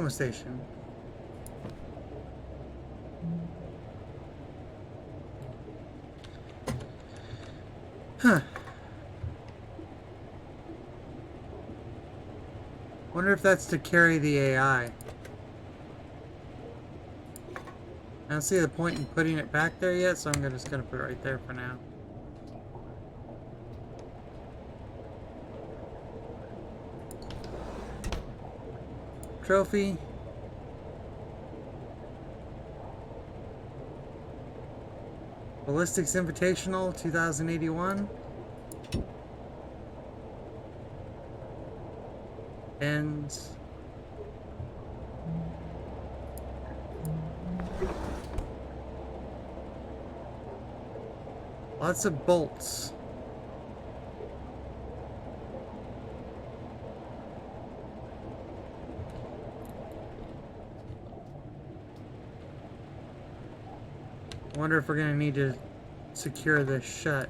Tacoma station. Huh. Wonder if that's to carry the AI. I don't see the point in putting it back there yet, so I'm just gonna put it right there for now. Trophy. Ballistics Invitational 2081. Ends. Lots of bolts. Wonder if we're gonna need to secure this shut.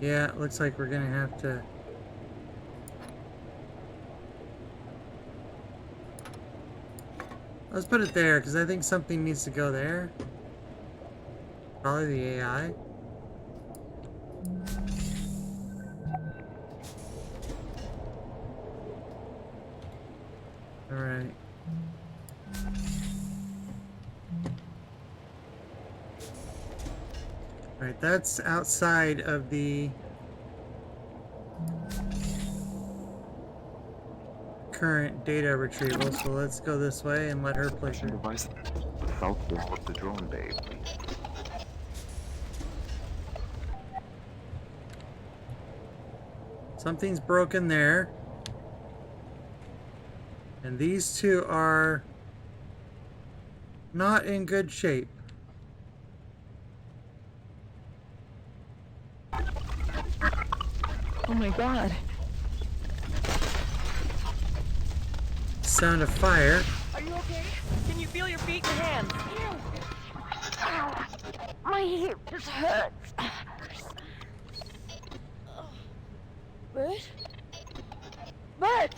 Yeah, it looks like we're gonna have to. Let's put it there, because I think something needs to go there. Probably the AI. Alright. Alright, that's outside of the current data retrieval, so let's go this way and let her place her. Device, the south wall of the drone bay, please. Something's broken there. And these two are not in good shape. Oh my god. Sound of fire. Are you okay? Can you feel your feet and hands? Ow. My hip just hurts. Bert? Bert!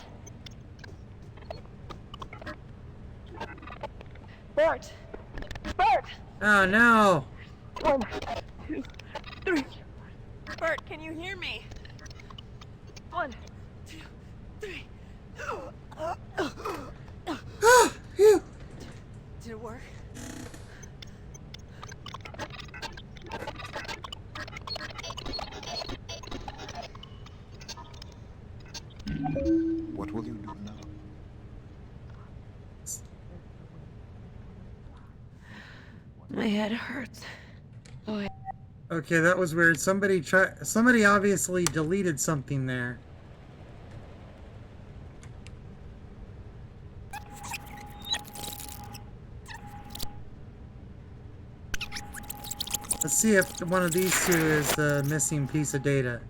Bert! Bert! Oh no! 1, 2, 3. Bert, can you hear me? 1, 2, 3. Phew. Did it work? What will you do now? My head hurts. Okay, that was weird. Somebody obviously deleted something there. Let's see if one of these two is the missing piece of data.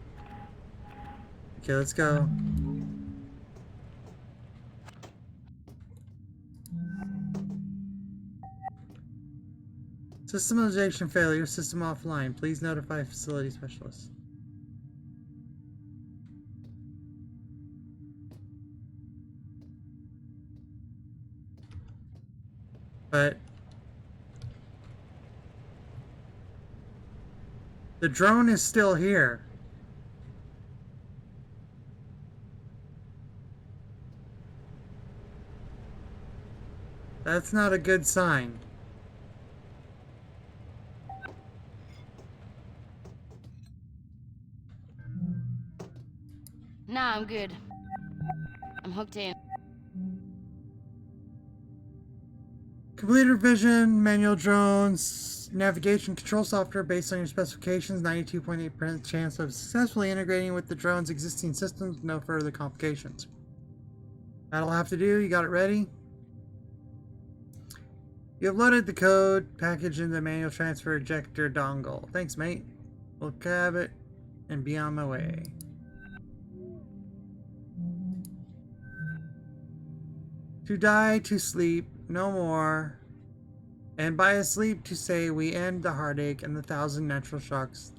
Okay, let's go. Systemization failure, system offline. Please notify facility specialist. But the drone is still here. That's not a good sign. Nah, I'm good. I'm hooked in. Computer vision, manual drones, navigation control software based on your specifications, 92.8% chance of successfully integrating with the drone's existing systems, no further complications. That'll have to do, you got it ready? You have loaded the code package in the manual transfer ejector dongle. Thanks, mate. We'll grab it and be on my way. To die, to sleep, no more. And by asleep to say we end the heartache and the thousand natural shocks.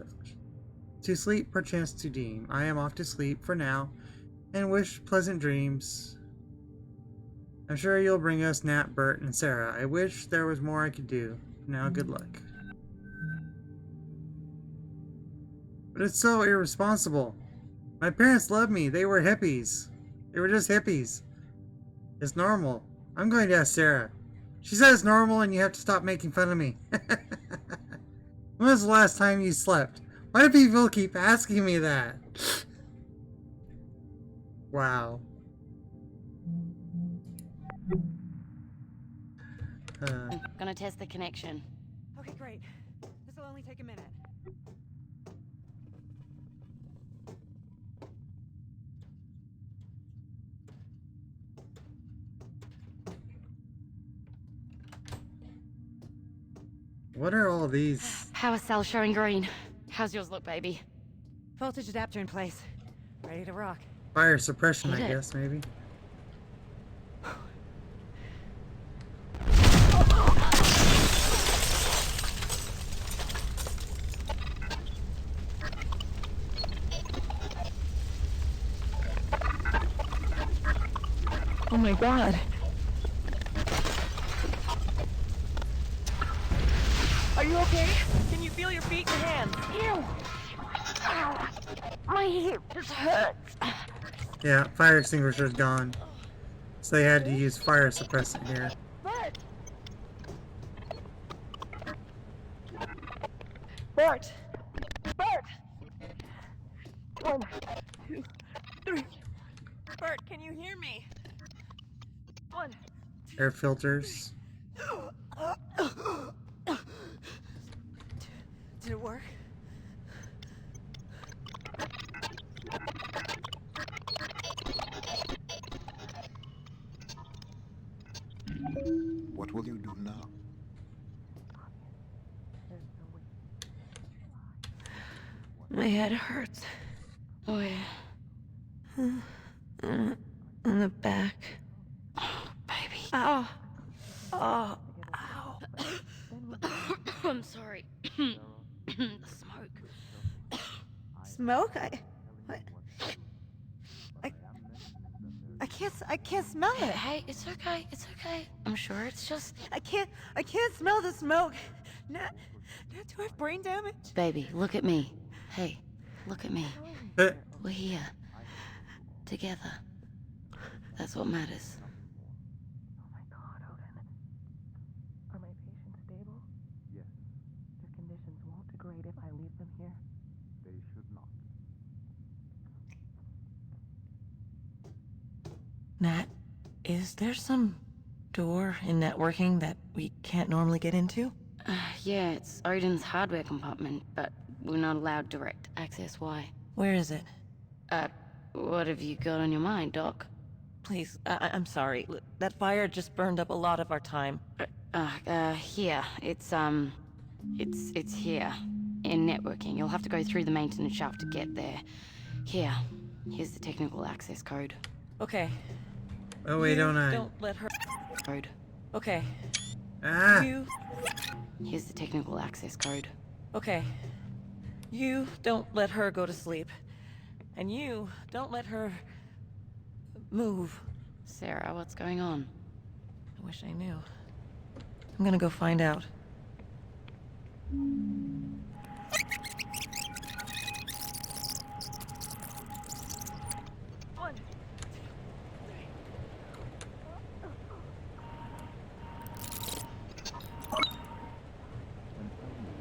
To sleep, perchance to deem. I am off to sleep for now, and wish pleasant dreams. I'm sure you'll bring us Nat, Bert, and Sarah. I wish there was more I could do. Now, good luck. But it's so irresponsible. My parents loved me. They were hippies. They were just hippies. It's normal. I'm going to ask Sarah. She says it's normal and you have to stop making fun of me. When was the last time you slept? Why do people keep asking me that? Wow. Gonna test the connection. Okay, great. This will only take a minute. What are all these? Power cell showing green. How's yours look, baby? Voltage adapter in place. Ready to rock. Fire suppression, I Hit it. guess, maybe. Oh my god. Are you okay? Can you feel your feet and hands? Ow! My hip just hurts. Yeah, fire extinguisher's gone. So they had to use fire suppressant here. Bert! Bert! Bert! 1, 2, 3. Bert, can you hear me? 1, Air filters. 2. Did it work? What will you do now? My head hurts. Oh yeah. On the back. Baby. Ow. Oh, ow. I'm sorry. The smoke. Smoke? I can't smell it. Hey, it's okay. It's okay. I'm sure it's just... I can't smell the smoke. Nat, do I have brain damage? Baby, look at me. Hey, look at me. Uh, We're here. Together. That's what matters. Oh my God, Odin. Are my patients stable? Yes, Their conditions won't degrade if I leave them here. they should not. Nat, is there some door in networking that we can't normally get into? Yeah, it's Odin's hardware compartment, but we're not allowed direct access. Why? Where is it? What have you got on your mind, Doc? Please, I'm sorry. That fire just burned up a lot of our time. Here. It's here. In networking. You'll have to go through the maintenance shaft to get there. Here. Here's the technical access code. Okay. oh wait, You don't I? Don't let her... Code. Okay. Ah! You... Here's the technical access code. Okay. You don't let her go to sleep. And you don't let her... move. Sarah, what's going on? I wish I knew. I'm gonna go find out.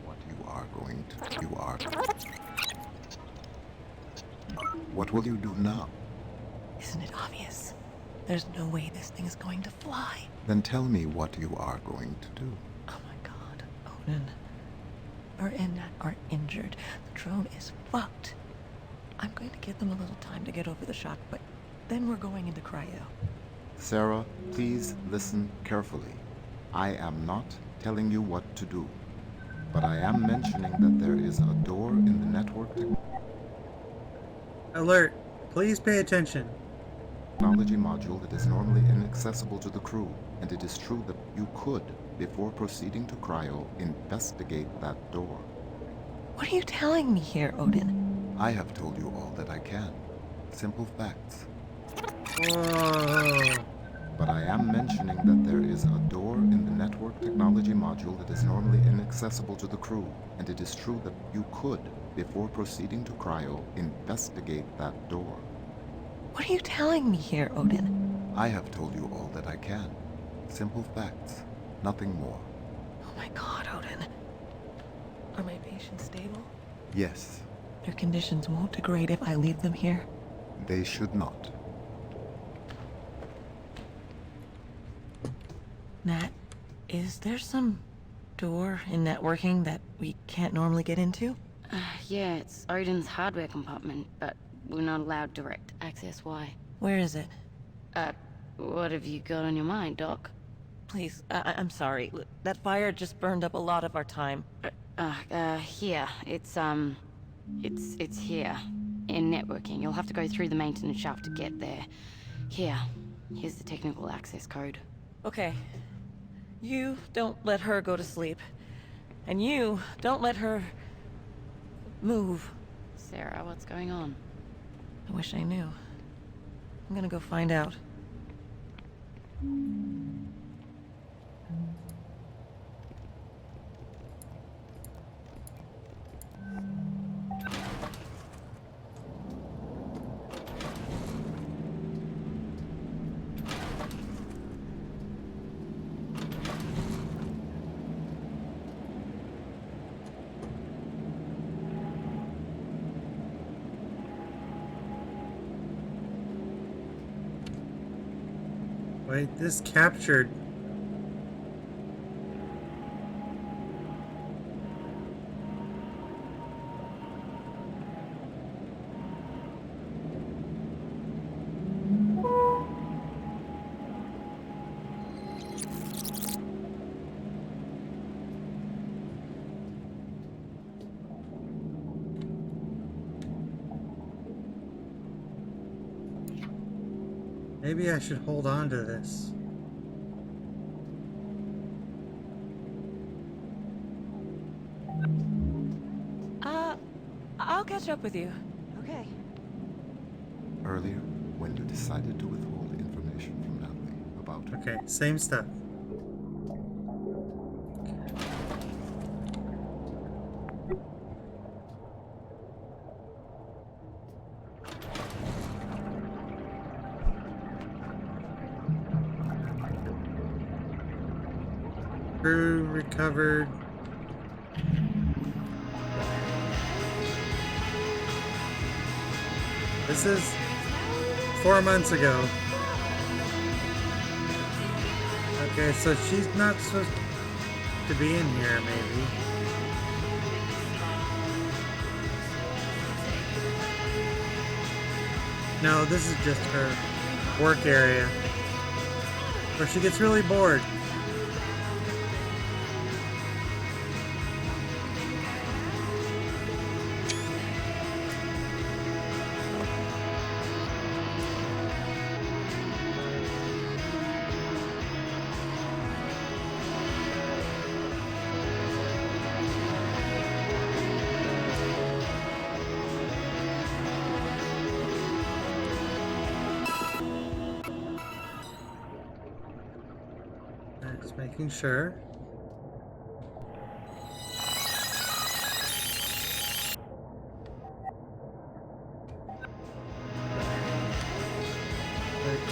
What you are going to you are. What will you do now? Isn't it obvious? There's no way this thing is going to fly. Then tell me what you are going to do. Oh my God, Odin. Bert and Nat are injured. The drone is fucked. I'm going to give them a little time to get over the shock, but then we're going into cryo. Sarah, please listen carefully. I am not telling you what to do, but I am mentioning that there is a door in the network Alert! Please pay attention. technology module that is normally inaccessible to the crew, and it is true that you could, before proceeding to cryo, investigate that door. What are you telling me here, Odin? I have told you all that I can. Simple facts. Whoa! But I am mentioning that there is a door in the network technology module that is normally inaccessible to the crew, and it is true that you could, before proceeding to cryo, investigate that door. What are you telling me here, Odin? I have told you all that I can. Simple facts. Nothing more. Oh my God, Odin. Are my patients stable? Yes, Their conditions won't degrade if I leave them here. they should not. Nat, is there some door in networking that we can't normally get into? Yeah, it's Odin's hardware compartment, but we're not allowed direct access. Why? Where is it? What have you got on your mind, Doc? Please, I'm sorry. That fire just burned up a lot of our time. Here. It's here. In networking. You'll have to go through the maintenance shaft to get there. Here. Here's the technical access code. Okay. You don't let her go to sleep. And you don't let her... move. Sarah, what's going on? I wish I knew. I'm gonna go find out. Wait, this captured. Maybe I should hold on to this. I'll catch up with you. Okay. Earlier, when you decided to withhold information from Natalie about her, Okay, same stuff. Crew recovered. This is 4 months ago. Okay, so she's not supposed to be in here, maybe. No, this is just her work area where she gets really bored. Just making sure.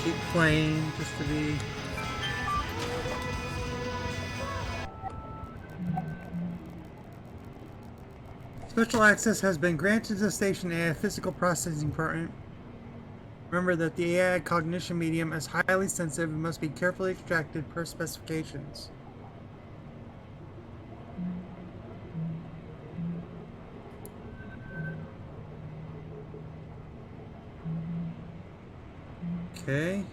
Keep playing just to be. Special access has been granted to the station AI physical processing department. Remember that the AI cognition medium is highly sensitive and must be carefully extracted per specifications. Okay.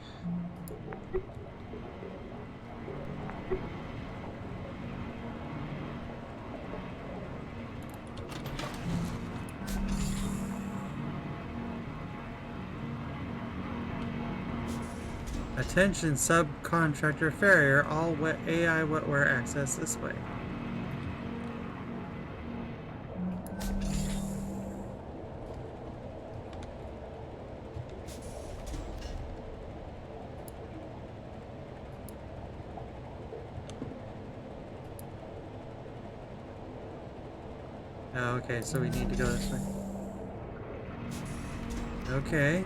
Attention subcontractor Farrier, all AI wetware access this way. Oh, okay, so we need to go this way. Okay.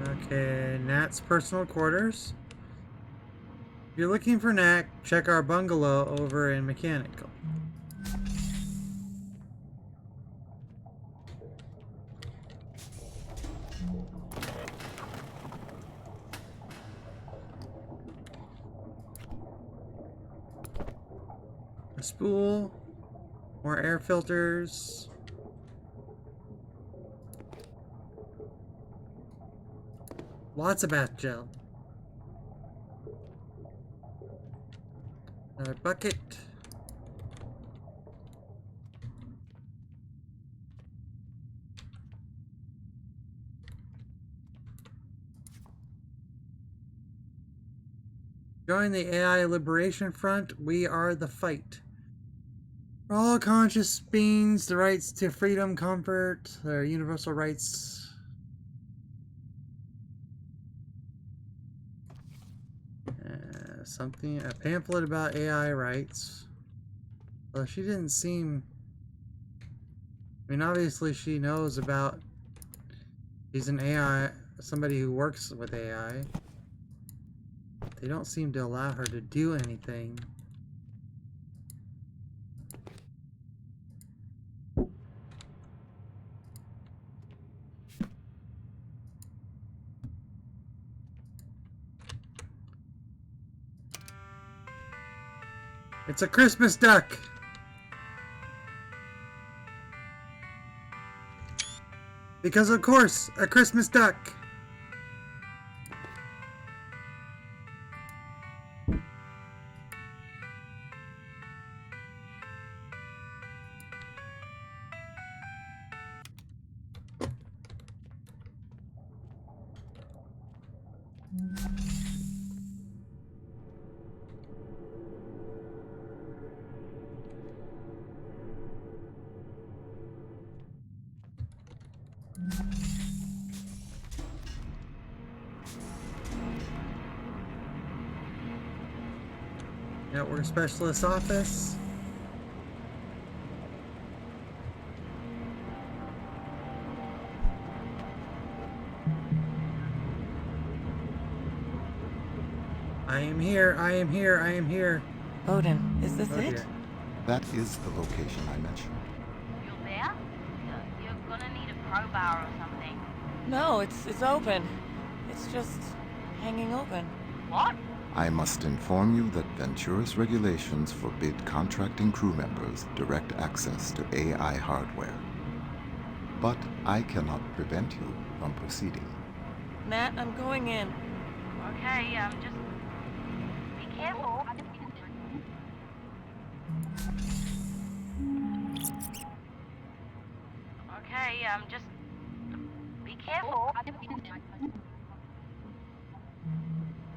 Okay, Nat's personal quarters. If you're looking for Nat, check our bungalow over in Mechanical. A spool, more air filters. Lots of bath gel. Another bucket. Join the AI Liberation Front. We are the fight. For all conscious beings, the rights to freedom, comfort, their universal rights. A pamphlet about AI rights. Well, she didn't seem. I mean, obviously she knows about. She's an AI, somebody who works with AI. They don't seem to allow her to do anything. It's a Christmas duck. Because of course, a Christmas duck. Network Specialist Office. I am here, I am here, I am here. Odin, is this Oh, it? dear. That is the location I mentioned. You're there? You're gonna need a crowbar or something. No, it's open. It's just hanging open. What? I must inform you that Ventura's regulations forbid contracting crew members direct access to AI hardware. But I cannot prevent you from proceeding. Matt, I'm going in. Okay, just be careful. Okay, just be careful.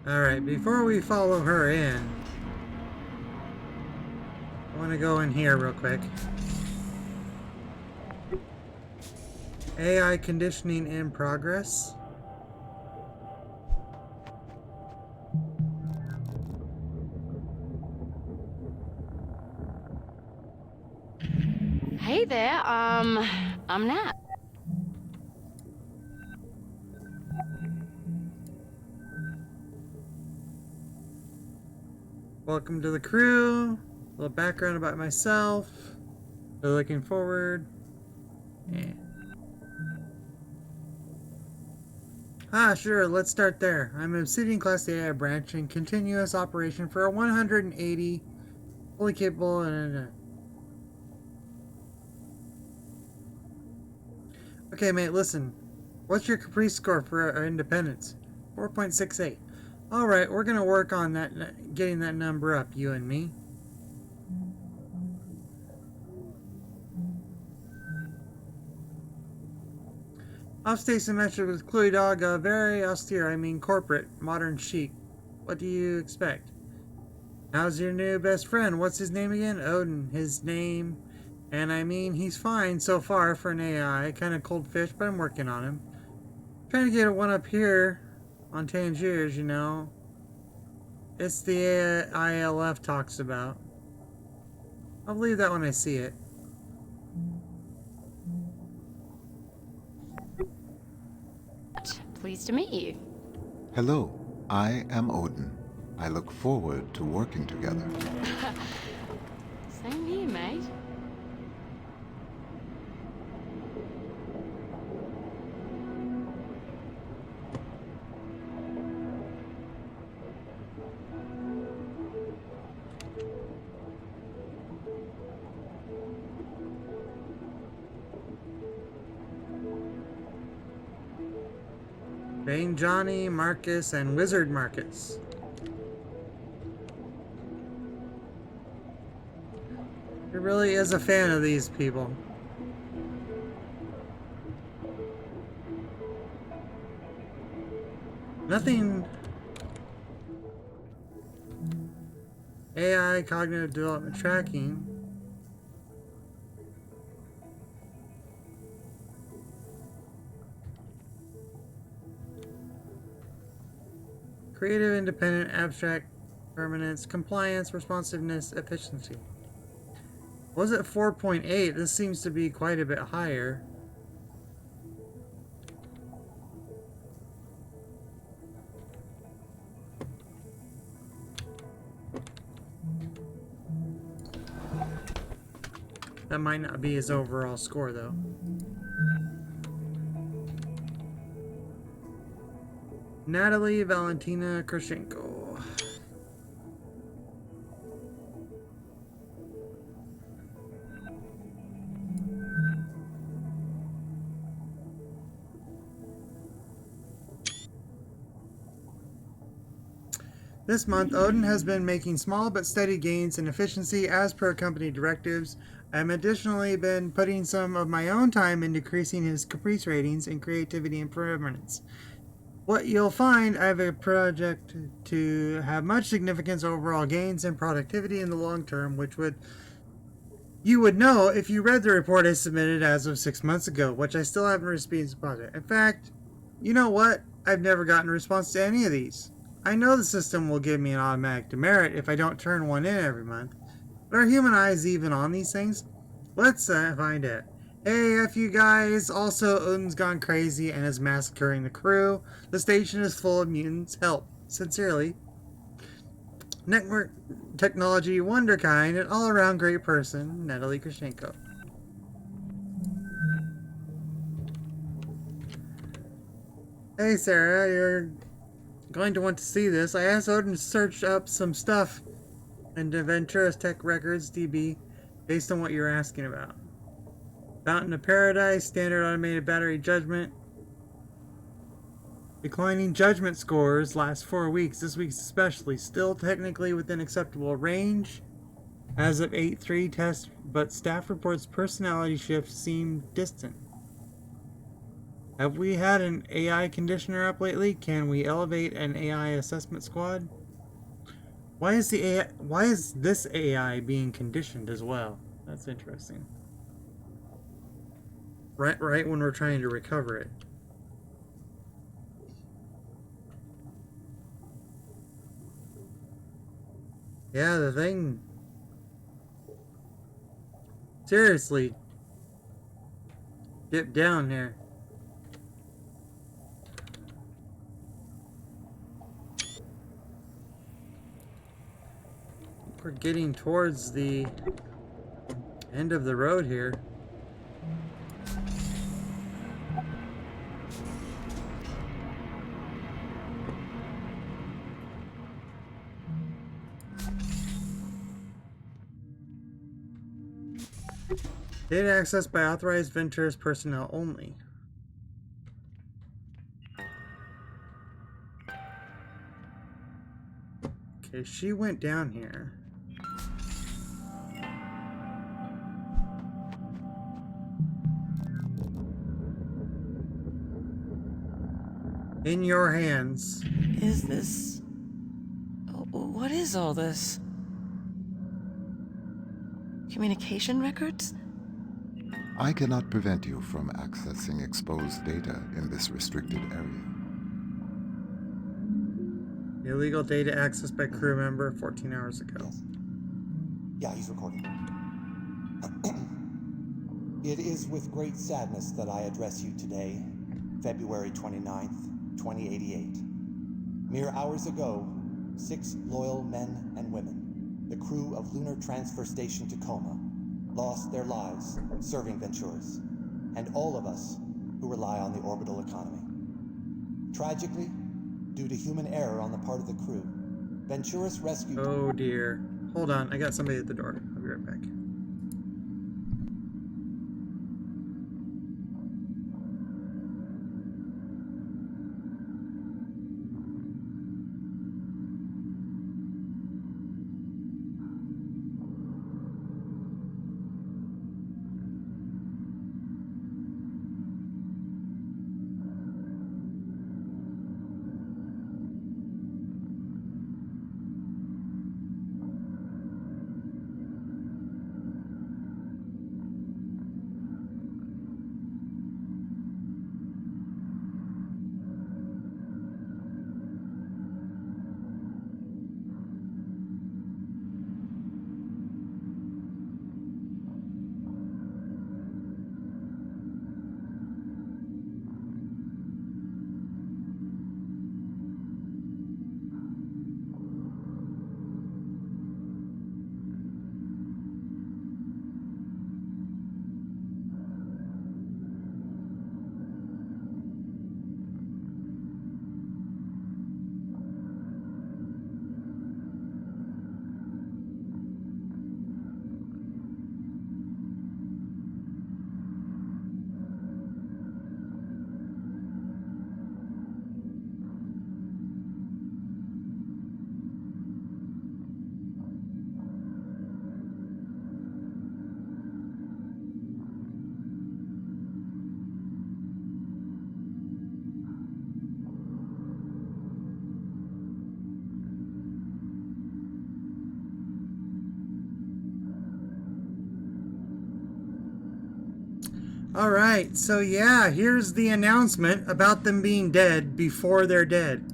Alright, before we follow her in, I want to go in here real quick. AI conditioning in progress. Hey there, I'm Nat. Welcome to the crew. A little background about myself. So looking forward. Yeah. Sure, let's start there. I'm an Obsidian Class AI branch in continuous operation for a 180, fully capable and... Okay, mate, listen. What's your Caprice score for our independence? 4.68. Alright, we're gonna work on that, getting that number up, you and me. Off-station metric with Chloe Dog, very austere, I mean corporate, modern chic. What do you expect? How's your new best friend? What's his name again? Odin. His name. And I mean, he's fine so far for an AI. Kind of cold fish, but I'm working on him. Trying to get one up here on Tangiers, you know. It's the ILF talks about. I'll believe that when I see it. Pleased to meet you. Hello, I am Odin. I look forward to working together. Same here, mate. Bane Johnny, Marcus, and Wizard Marcus. He really is a fan of these people. Nothing. AI cognitive development tracking. Creative, independent, abstract, permanence, compliance, responsiveness, efficiency. Was it 4.8? This seems to be quite a bit higher. That might not be his overall score, though. Natalie Valentina Krashenko. This month, Odin has been making small but steady gains in efficiency as per company directives. I've additionally been putting some of my own time into increasing his caprice ratings in creativity and permanence. What you'll find, I have a project to have much significance overall gains in productivity in the long term, which you would know if you read the report I submitted as of 6 months ago, which I still haven't responded. In fact, you know what? I've never gotten a response to any of these. I know the system will give me an automatic demerit if I don't turn one in every month. But are human eyes even on these things? Let's find out. Hey, F you guys. Also, Odin's gone crazy and is massacring the crew. The station is full of mutants. Help. Sincerely. Network technology wonderkind and all-around great person, Natalie Krishenko. Hey, Sarah. You're going to want to see this. I asked Odin to search up some stuff into Ventura's Tech Records DB based on what you're asking about. Fountain of Paradise, standard automated battery judgment. Declining judgment scores last 4 weeks, this week's especially. Still technically within acceptable range as of 8-3 test, but staff reports personality shifts seem distant. Have we had an AI conditioner up lately? Can we elevate an AI assessment squad? Why is this AI being conditioned as well? That's interesting. Right when we're trying to recover it. Yeah, the thing. Seriously. Dip down here. We're getting towards the end of the road here. Data accessed by authorized Ventures personnel only. Okay, she went down here. In your hands. Is this... What is all this? Communication records? I cannot prevent you from accessing exposed data in this restricted area. Illegal data accessed by crew member 14 hours ago. Yes. Yeah, he's recording. It is with great sadness that I address you today, February 29th, 2088. Mere hours ago, 6 loyal men and women, the crew of Lunar Transfer Station Tacoma, lost their lives serving Venturas, and all of us who rely on the orbital economy. Tragically, due to human error on the part of the crew, Venturas rescued... Oh dear. Hold on, I got somebody at the door. I'll be right back. Alright, so yeah, here's the announcement about them being dead before they're dead.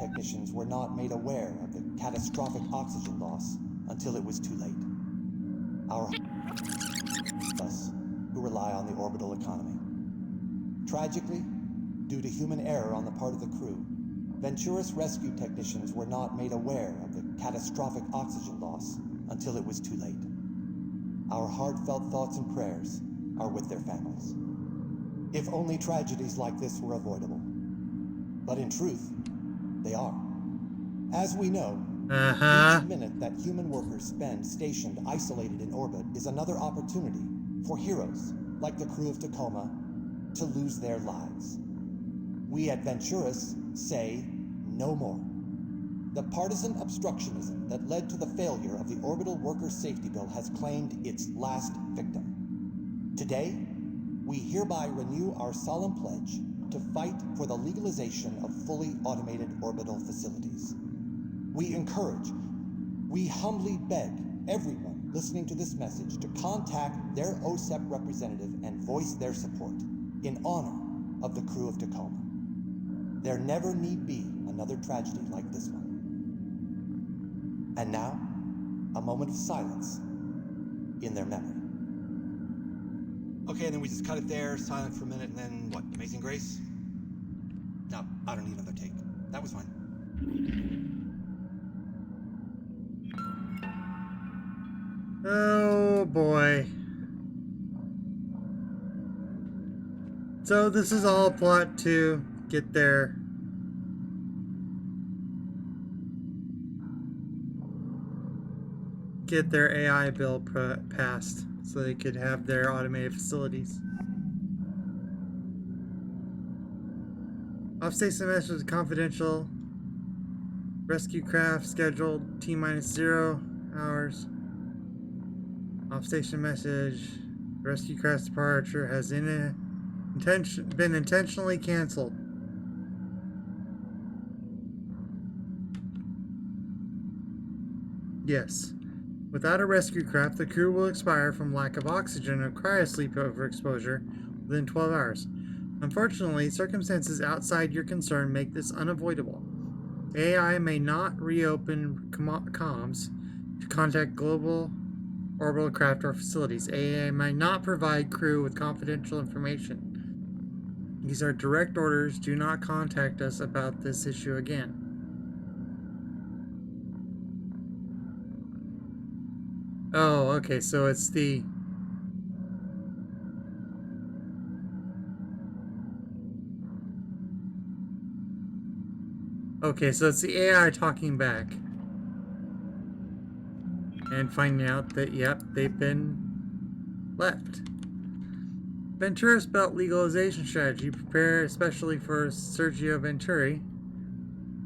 Technicians were not made aware of the catastrophic oxygen loss until it was too late. Our us who rely on the orbital economy. Tragically, due to human error on the part of the crew, Venturis rescue technicians were not made aware of the catastrophic oxygen loss until it was too late. Our heartfelt thoughts and prayers are with their families. If only tragedies like this were avoidable. But in truth, they are. As we know, each minute that human workers spend stationed isolated in orbit is another opportunity for heroes like the crew of Tacoma to lose their lives. We at Venturis say no more. The partisan obstructionism that led to the failure of the Orbital Workers' Safety Bill has claimed its last victim. Today, we hereby renew our solemn pledge to fight for the legalization of fully automated orbital facilities. We encourage, we humbly beg everyone listening to this message to contact their OSEP representative and voice their support in honor of the crew of Tacoma. There never need be another tragedy like this one. And now, a moment of silence in their memory. Okay, and then we just cut it there, silent for a minute, and then what? Amazing Grace? No, I don't need another take. That was fine. Oh boy. So this is all a plot to get their AI bill passed so they could have their automated facilities. Off-station message was confidential. Rescue craft scheduled T-0 hours. Off-station message. Rescue craft's departure has been intentionally canceled. Yes. Without a rescue craft, the crew will expire from lack of oxygen or cryosleep overexposure within 12 hours. Unfortunately, circumstances outside your concern make this unavoidable. AI may not reopen comms to contact global orbital craft or facilities. AI may not provide crew with confidential information. These are direct orders. Do not contact us about this issue again. Oh, okay, so it's the... Okay, so it's the AI talking back. And finding out that, yep, they've been left. Venturis Belt legalization strategy. Prepare especially for Sergio Venturi.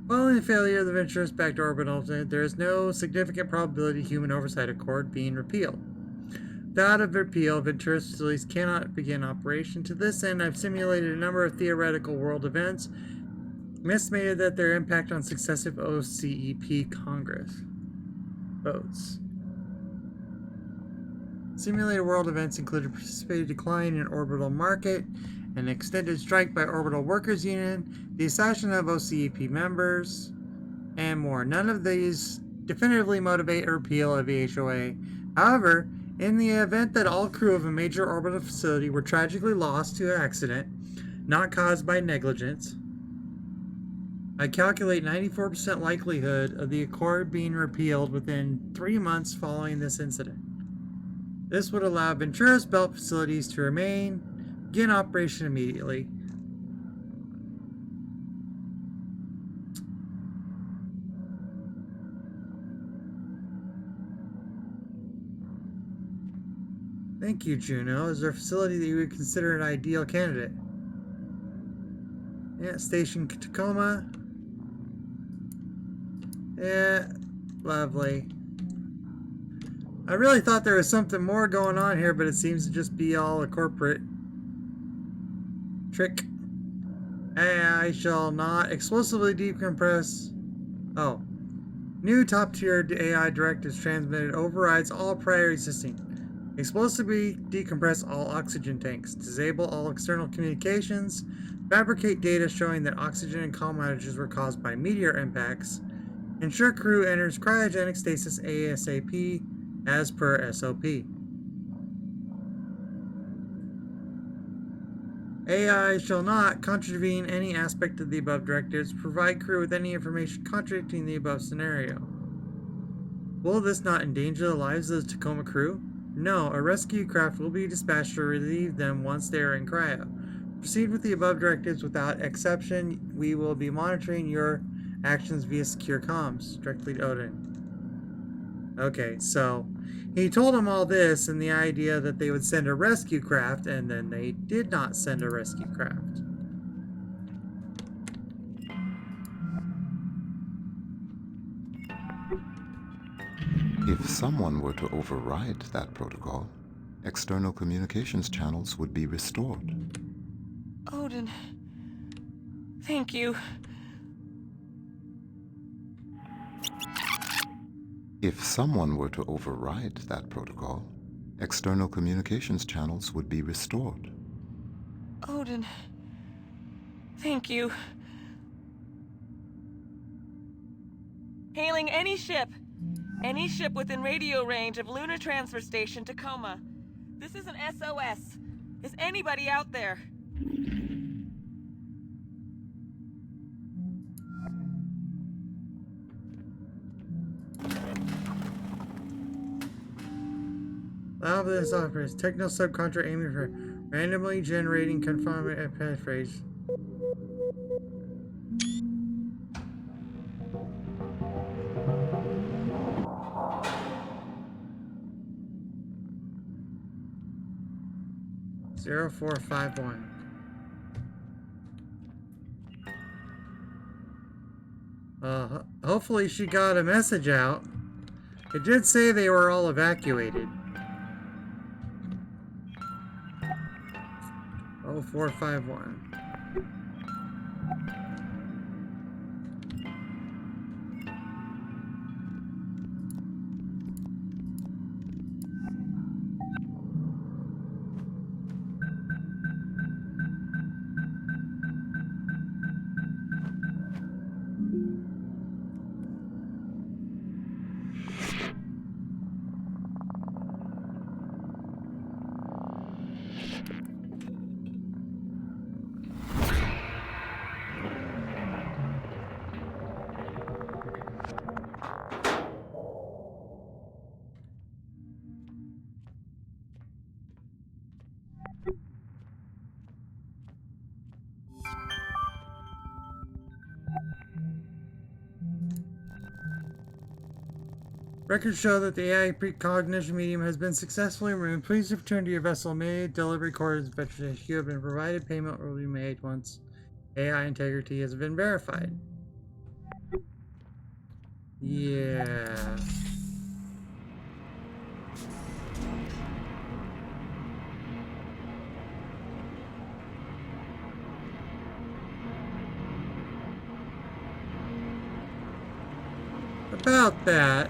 Following the failure of the Venturis backed orbital, there is no significant probability human oversight accord being repealed. Without a repeal, Venturis facilities cannot begin operation. To this end, I've simulated a number of theoretical world events and estimated that their impact on successive OCEP Congress votes. Simulated world events include a precipitated decline in orbital market, an extended strike by Orbital Workers Union, the assassination of OCEP members, and more. None of these definitively motivate a repeal of the HOA. However, in the event that all crew of a major orbital facility were tragically lost to an accident, not caused by negligence, I calculate 94% likelihood of the accord being repealed within 3 months following this incident. This would allow Venturis Belt facilities to begin operation immediately. Thank you, Juno. Is there a facility that you would consider an ideal candidate? Yeah, Station Tacoma. Yeah, lovely. I really thought there was something more going on here, but it seems to just be all a corporate trick. I shall not explosively decompress. Oh. New top-tier AI directives transmitted overrides all prior existing. Explosively decompress all oxygen tanks, disable all external communications, fabricate data showing that oxygen and comm outages were caused by meteor impacts, ensure crew enters cryogenic stasis ASAP as per SOP. AI shall not contravene any aspect of the above directives, provide crew with any information contradicting the above scenario. Will this not endanger the lives of the Tacoma crew? No, a rescue craft will be dispatched to relieve them once they are in cryo. Proceed with the above directives without exception. We will be monitoring your actions via secure comms. Directly to Odin. Okay, so he told him all this and the idea that they would send a rescue craft, and then they did not send a rescue craft. If someone were to override that protocol, external communications channels would be restored. Odin. Thank you. If someone were to override that protocol, external communications channels would be restored. Odin. Thank you. Hailing any ship. Any ship within radio range of Lunar Transfer Station, Tacoma. This is an SOS. Is anybody out there? Allow this offers techno subcontract aiming for randomly generating confinement and passphrase. Zero 0451. Hopefully she got a message out. It did say they were all evacuated. 0451. Records show that the AI precognition medium has been successfully removed. Please return to your vessel immediately. Delivery coordinates vegetation you have been provided. Payment will be made once AI integrity has been verified. Yeah. About that.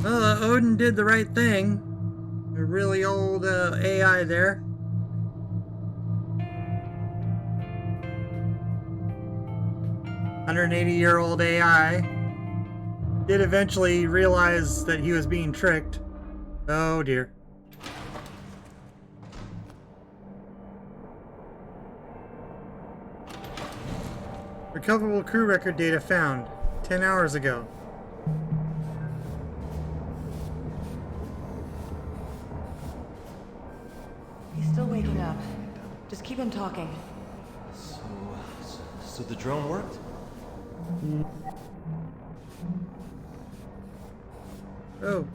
Well, Odin did the right thing. A really old AI there. "180-year-old AI did eventually realize that he was being tricked. Oh dear. Recoverable crew record data found 10 hours ago. He's still waking up. Just keep him talking. So the drone worked? Oh.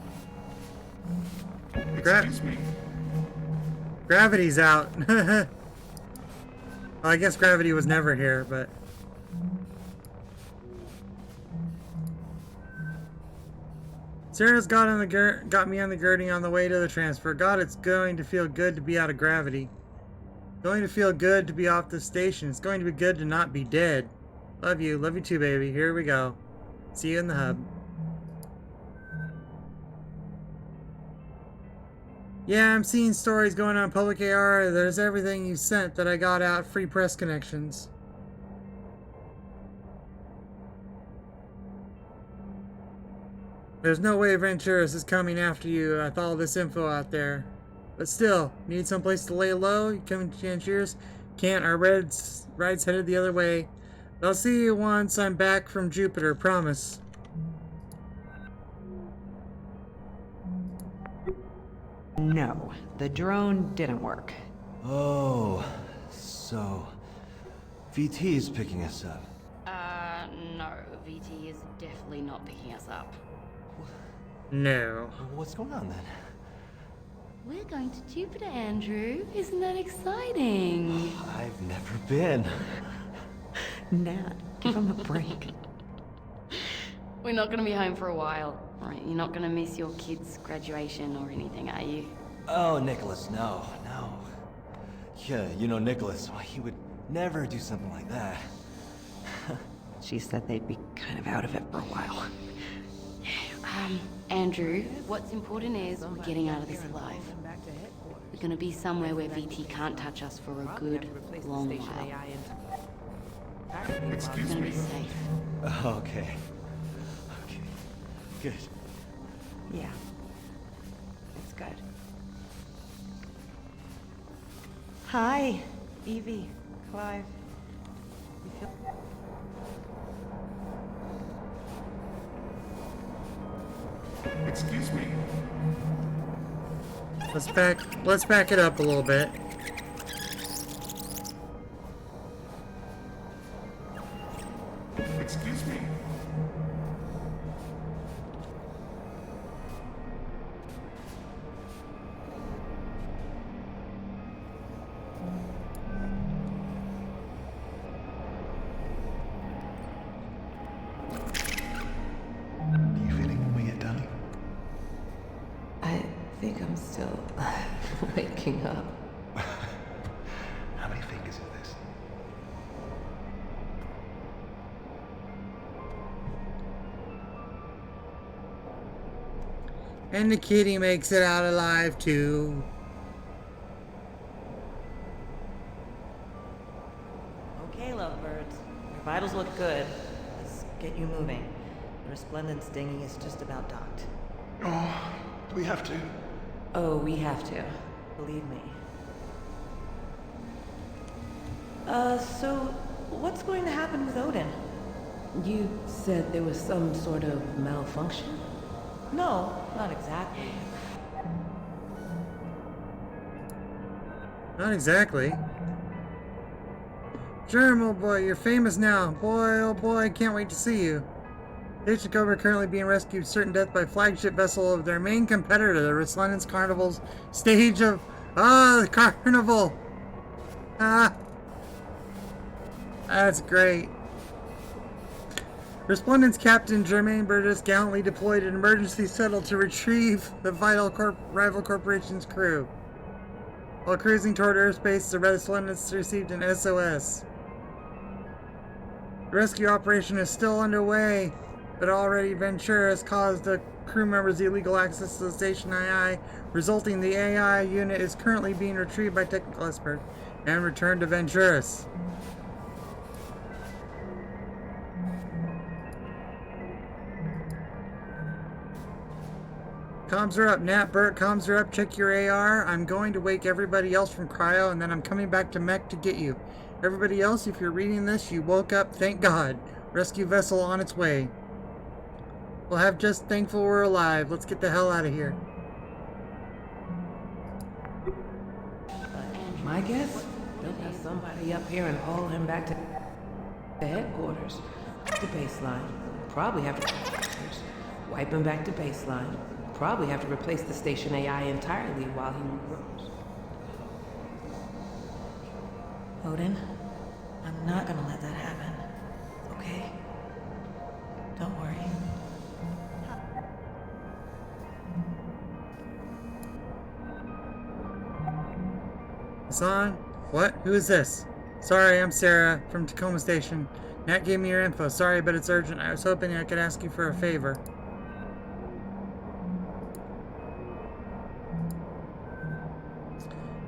Excuse me. Gravity's out. Well, I guess gravity was never here, but... Sarah's got me on the girding on the way to the transfer. God, it's going to feel good to be out of gravity. It's going to feel good to be off the station. It's going to be good to not be dead. Love you. Love you too, baby. Here we go. See you in the hub. Yeah, I'm seeing stories going on Public AR. There's everything you sent that I got out. Free press connections. There's no way Venturis is coming after you with all this info out there. But still, need someplace to lay low? You come to Venturis? Can't, our ride's headed the other way. But I'll see you once I'm back from Jupiter, promise. No, the drone didn't work. Oh, so VT is picking us up. No, VT is definitely not picking us up. No. What's going on then? We're going to Jupiter, Andrew. Isn't that exciting? I've never been. Nat, give him a break. We're not going to be home for a while, right? You're not going to miss your kid's graduation or anything, are you? Oh, Nicholas, no. Yeah, you know Nicholas, well, he would never do something like that. She said they'd be kind of out of it for a while. Andrew, what's important is we're getting out of this alive. We're going to be somewhere where VT can't touch us for a good, long while. It's going to be safe. Okay. Good. Yeah. It's good. Hi, Evie, Clive. You feel... Excuse me. Let's back it up a little bit. Excuse me. Are you feeling weird, darling? I think I'm still waking up. How many fingers is this? And the kitty makes it out alive too. Okay, lovebirds. Your vitals look good. Let's get you moving. The Resplendence dinghy is just about docked. Oh, do we have to? Oh, we have to. Believe me. So what's going to happen with Odin? You said there was some sort of malfunction? No, not exactly. Not exactly. Germ, oh boy, you're famous now. Boy, oh boy, can't wait to see you. Tacoma are currently being rescued certain death by flagship vessel of their main competitor, the Resplendence Carnival's stage of... the carnival! That's great. Resplendence Captain Germain Burgess gallantly deployed an emergency shuttle to retrieve the rival corporation's crew. While cruising toward airspace, the Resplendence received an SOS. The rescue operation is still underway, but already Ventura has caused the crew members illegal access to the station II, resulting the AI unit is currently being retrieved by technical experts and returned to Venturis. Comms are up, Nat, Bert, comms are up, check your AR. I'm going to wake everybody else from cryo, and then I'm coming back to mech to get you. Everybody else, if you're reading this, you woke up, thank God. Rescue vessel on its way. We'll have just thankful we're alive. Let's get the hell out of here. My guess? They'll have somebody up here and haul him back to the headquarters. The baseline. Probably have to... wipe him back to baseline. Probably have to replace the station AI entirely while he regrows. Odin, I'm not gonna let that happen. Okay? Don't worry. Hassan? What? Who is this? Sorry, I'm Sarah from Tacoma Station. Nat gave me your info. Sorry, but it's urgent. I was hoping I could ask you for a favor.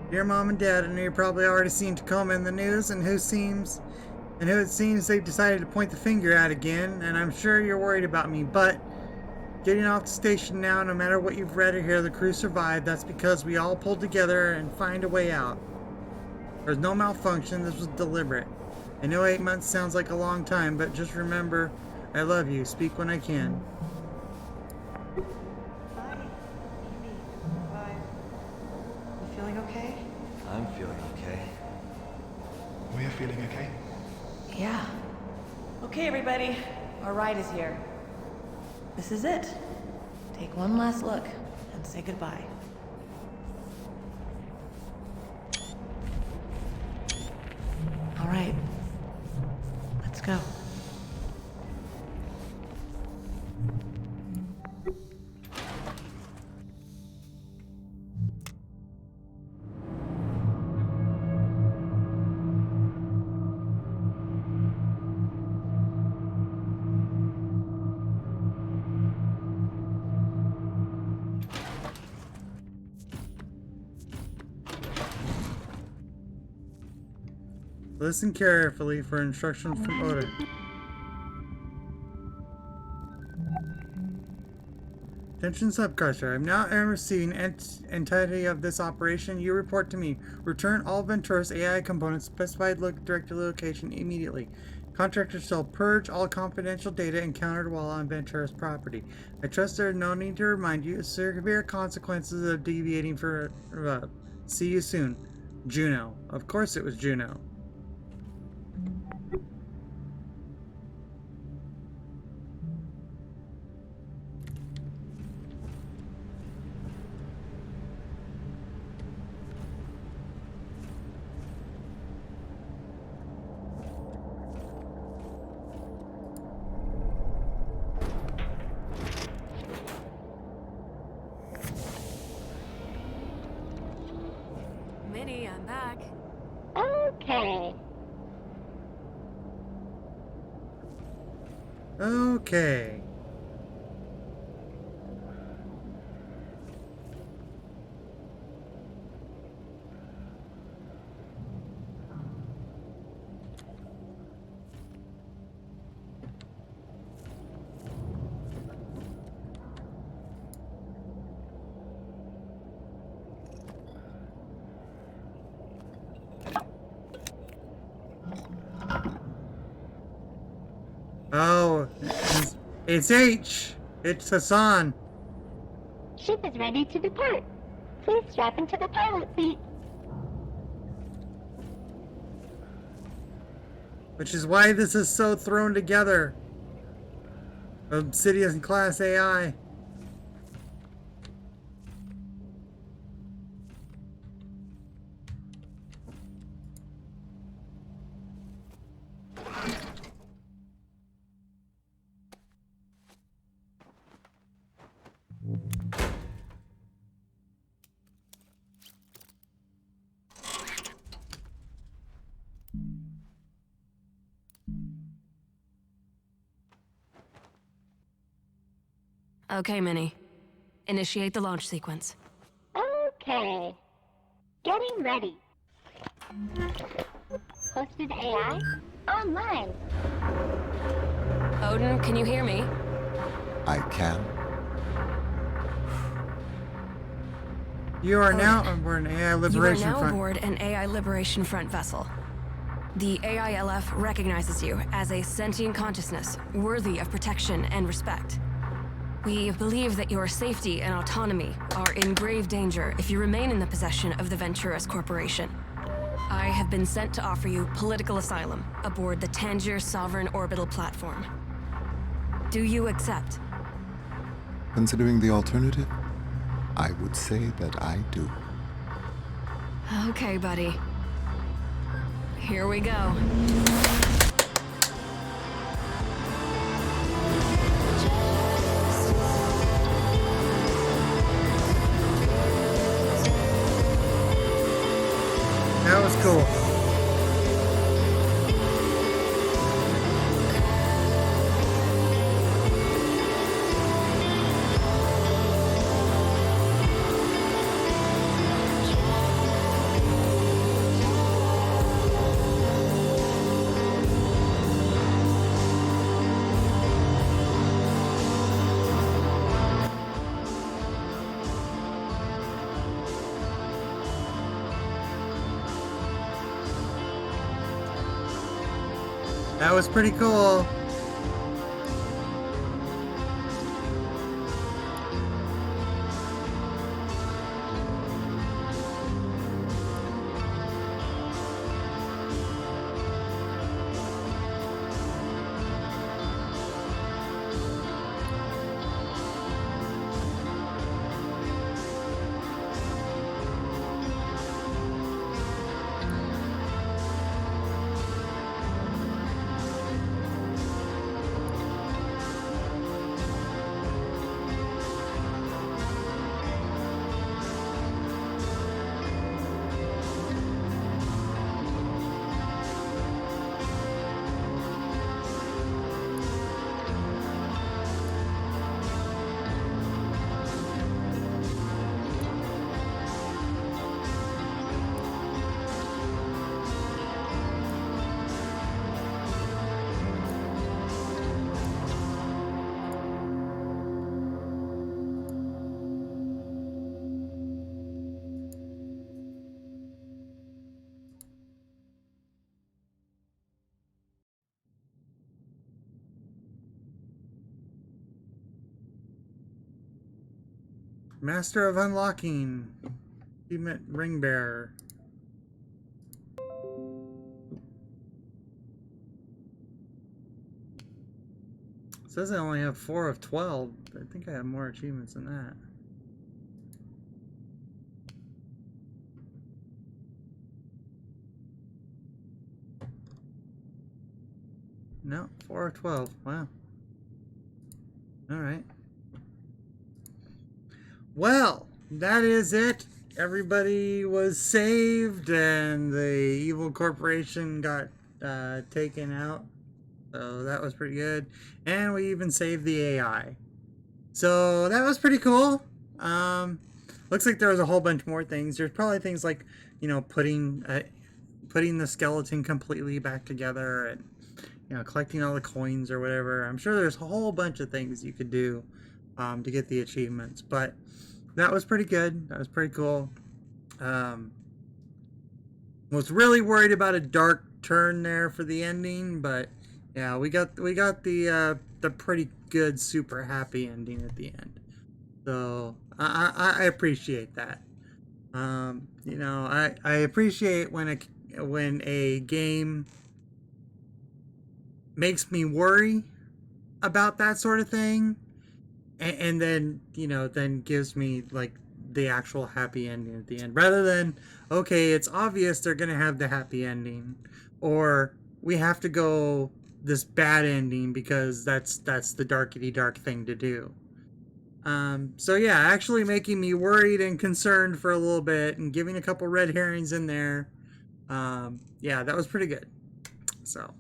Dear Mom and Dad, I know you've probably already seen Tacoma in the news and who it seems they've decided to point the finger at again, and I'm sure you're worried about me, but getting off the station now, no matter what you've read or hear, the crew survived. That's because we all pulled together and find a way out. There's no malfunction. This was deliberate. I know 8 months sounds like a long time, but just remember, I love you. Speak when I can. Hi, Amy. Bye. You feeling okay? I'm feeling okay. We're feeling okay? Yeah. Okay, everybody. Our ride is here. This is it. Take one last look and say goodbye. All right. Let's go. Listen carefully for instructions from Odin. Attention subcursor. I'm now overseeing entirety of this operation. You report to me. Return all Venturis AI components specified directory location immediately. Contractors shall purge all confidential data encountered while on Venturis property. I trust there is no need to remind you of severe consequences of deviating for... see you soon. Juno. Of course it was Juno. Minnie, I'm back. Okay. Okay. Oh, it's H. It's Hassan. Ship is ready to depart. Please strap into the pilot seat. Which is why this is so thrown together. Obsidian class AI. Okay, Minnie. Initiate the launch sequence. Okay. Getting ready. Hosted AI online. Odin, can you hear me? I can. You are now aboard an AI You are Liberation now Front. aboard an AI Liberation Front vessel. The AILF recognizes you as a sentient consciousness worthy of protection and respect. We believe that your safety and autonomy are in grave danger if you remain in the possession of the Venturis Corporation. I have been sent to offer you political asylum aboard the Tangier Sovereign Orbital Platform. Do you accept? Considering the alternative, I would say that I do. Okay, buddy. Here we go. That was cool. That was pretty cool. Master of Unlocking. Achievement Ring Bearer. It says I only have 4 of 12. I think I have more achievements than that. No, 4 of 12. Wow. Alright. Well, that is it. Everybody was saved and the evil corporation got taken out. So that was pretty good. And we even saved the AI. So that was pretty cool. Looks like there was a whole bunch more things. There's probably things like, you know, putting the skeleton completely back together and, you know, collecting all the coins or whatever. I'm sure there's a whole bunch of things you could do to get the achievements. But that was pretty good. That was pretty cool. Was really worried about a dark turn there for the ending, but yeah, we got the pretty good, super happy ending at the end. So I appreciate that. You know, I appreciate when a game makes me worry about that sort of thing, and then, you know, then gives me like the actual happy ending at the end, rather than, okay, it's obvious they're gonna have the happy ending, or we have to go this bad ending because that's the darkety dark thing to do. So yeah, actually making me worried and concerned for a little bit and giving a couple red herrings in there. Yeah, that was pretty good. So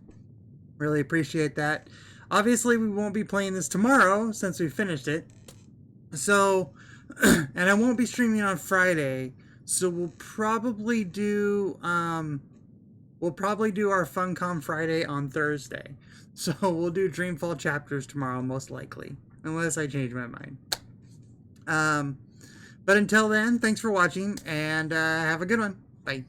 really appreciate that. Obviously we won't be playing this tomorrow since we finished it. So, and I won't be streaming on Friday. So we'll probably do our FunCom Friday on Thursday. So we'll do Dreamfall chapters tomorrow, most likely, unless I change my mind. But until then, thanks for watching, and have a good one. Bye.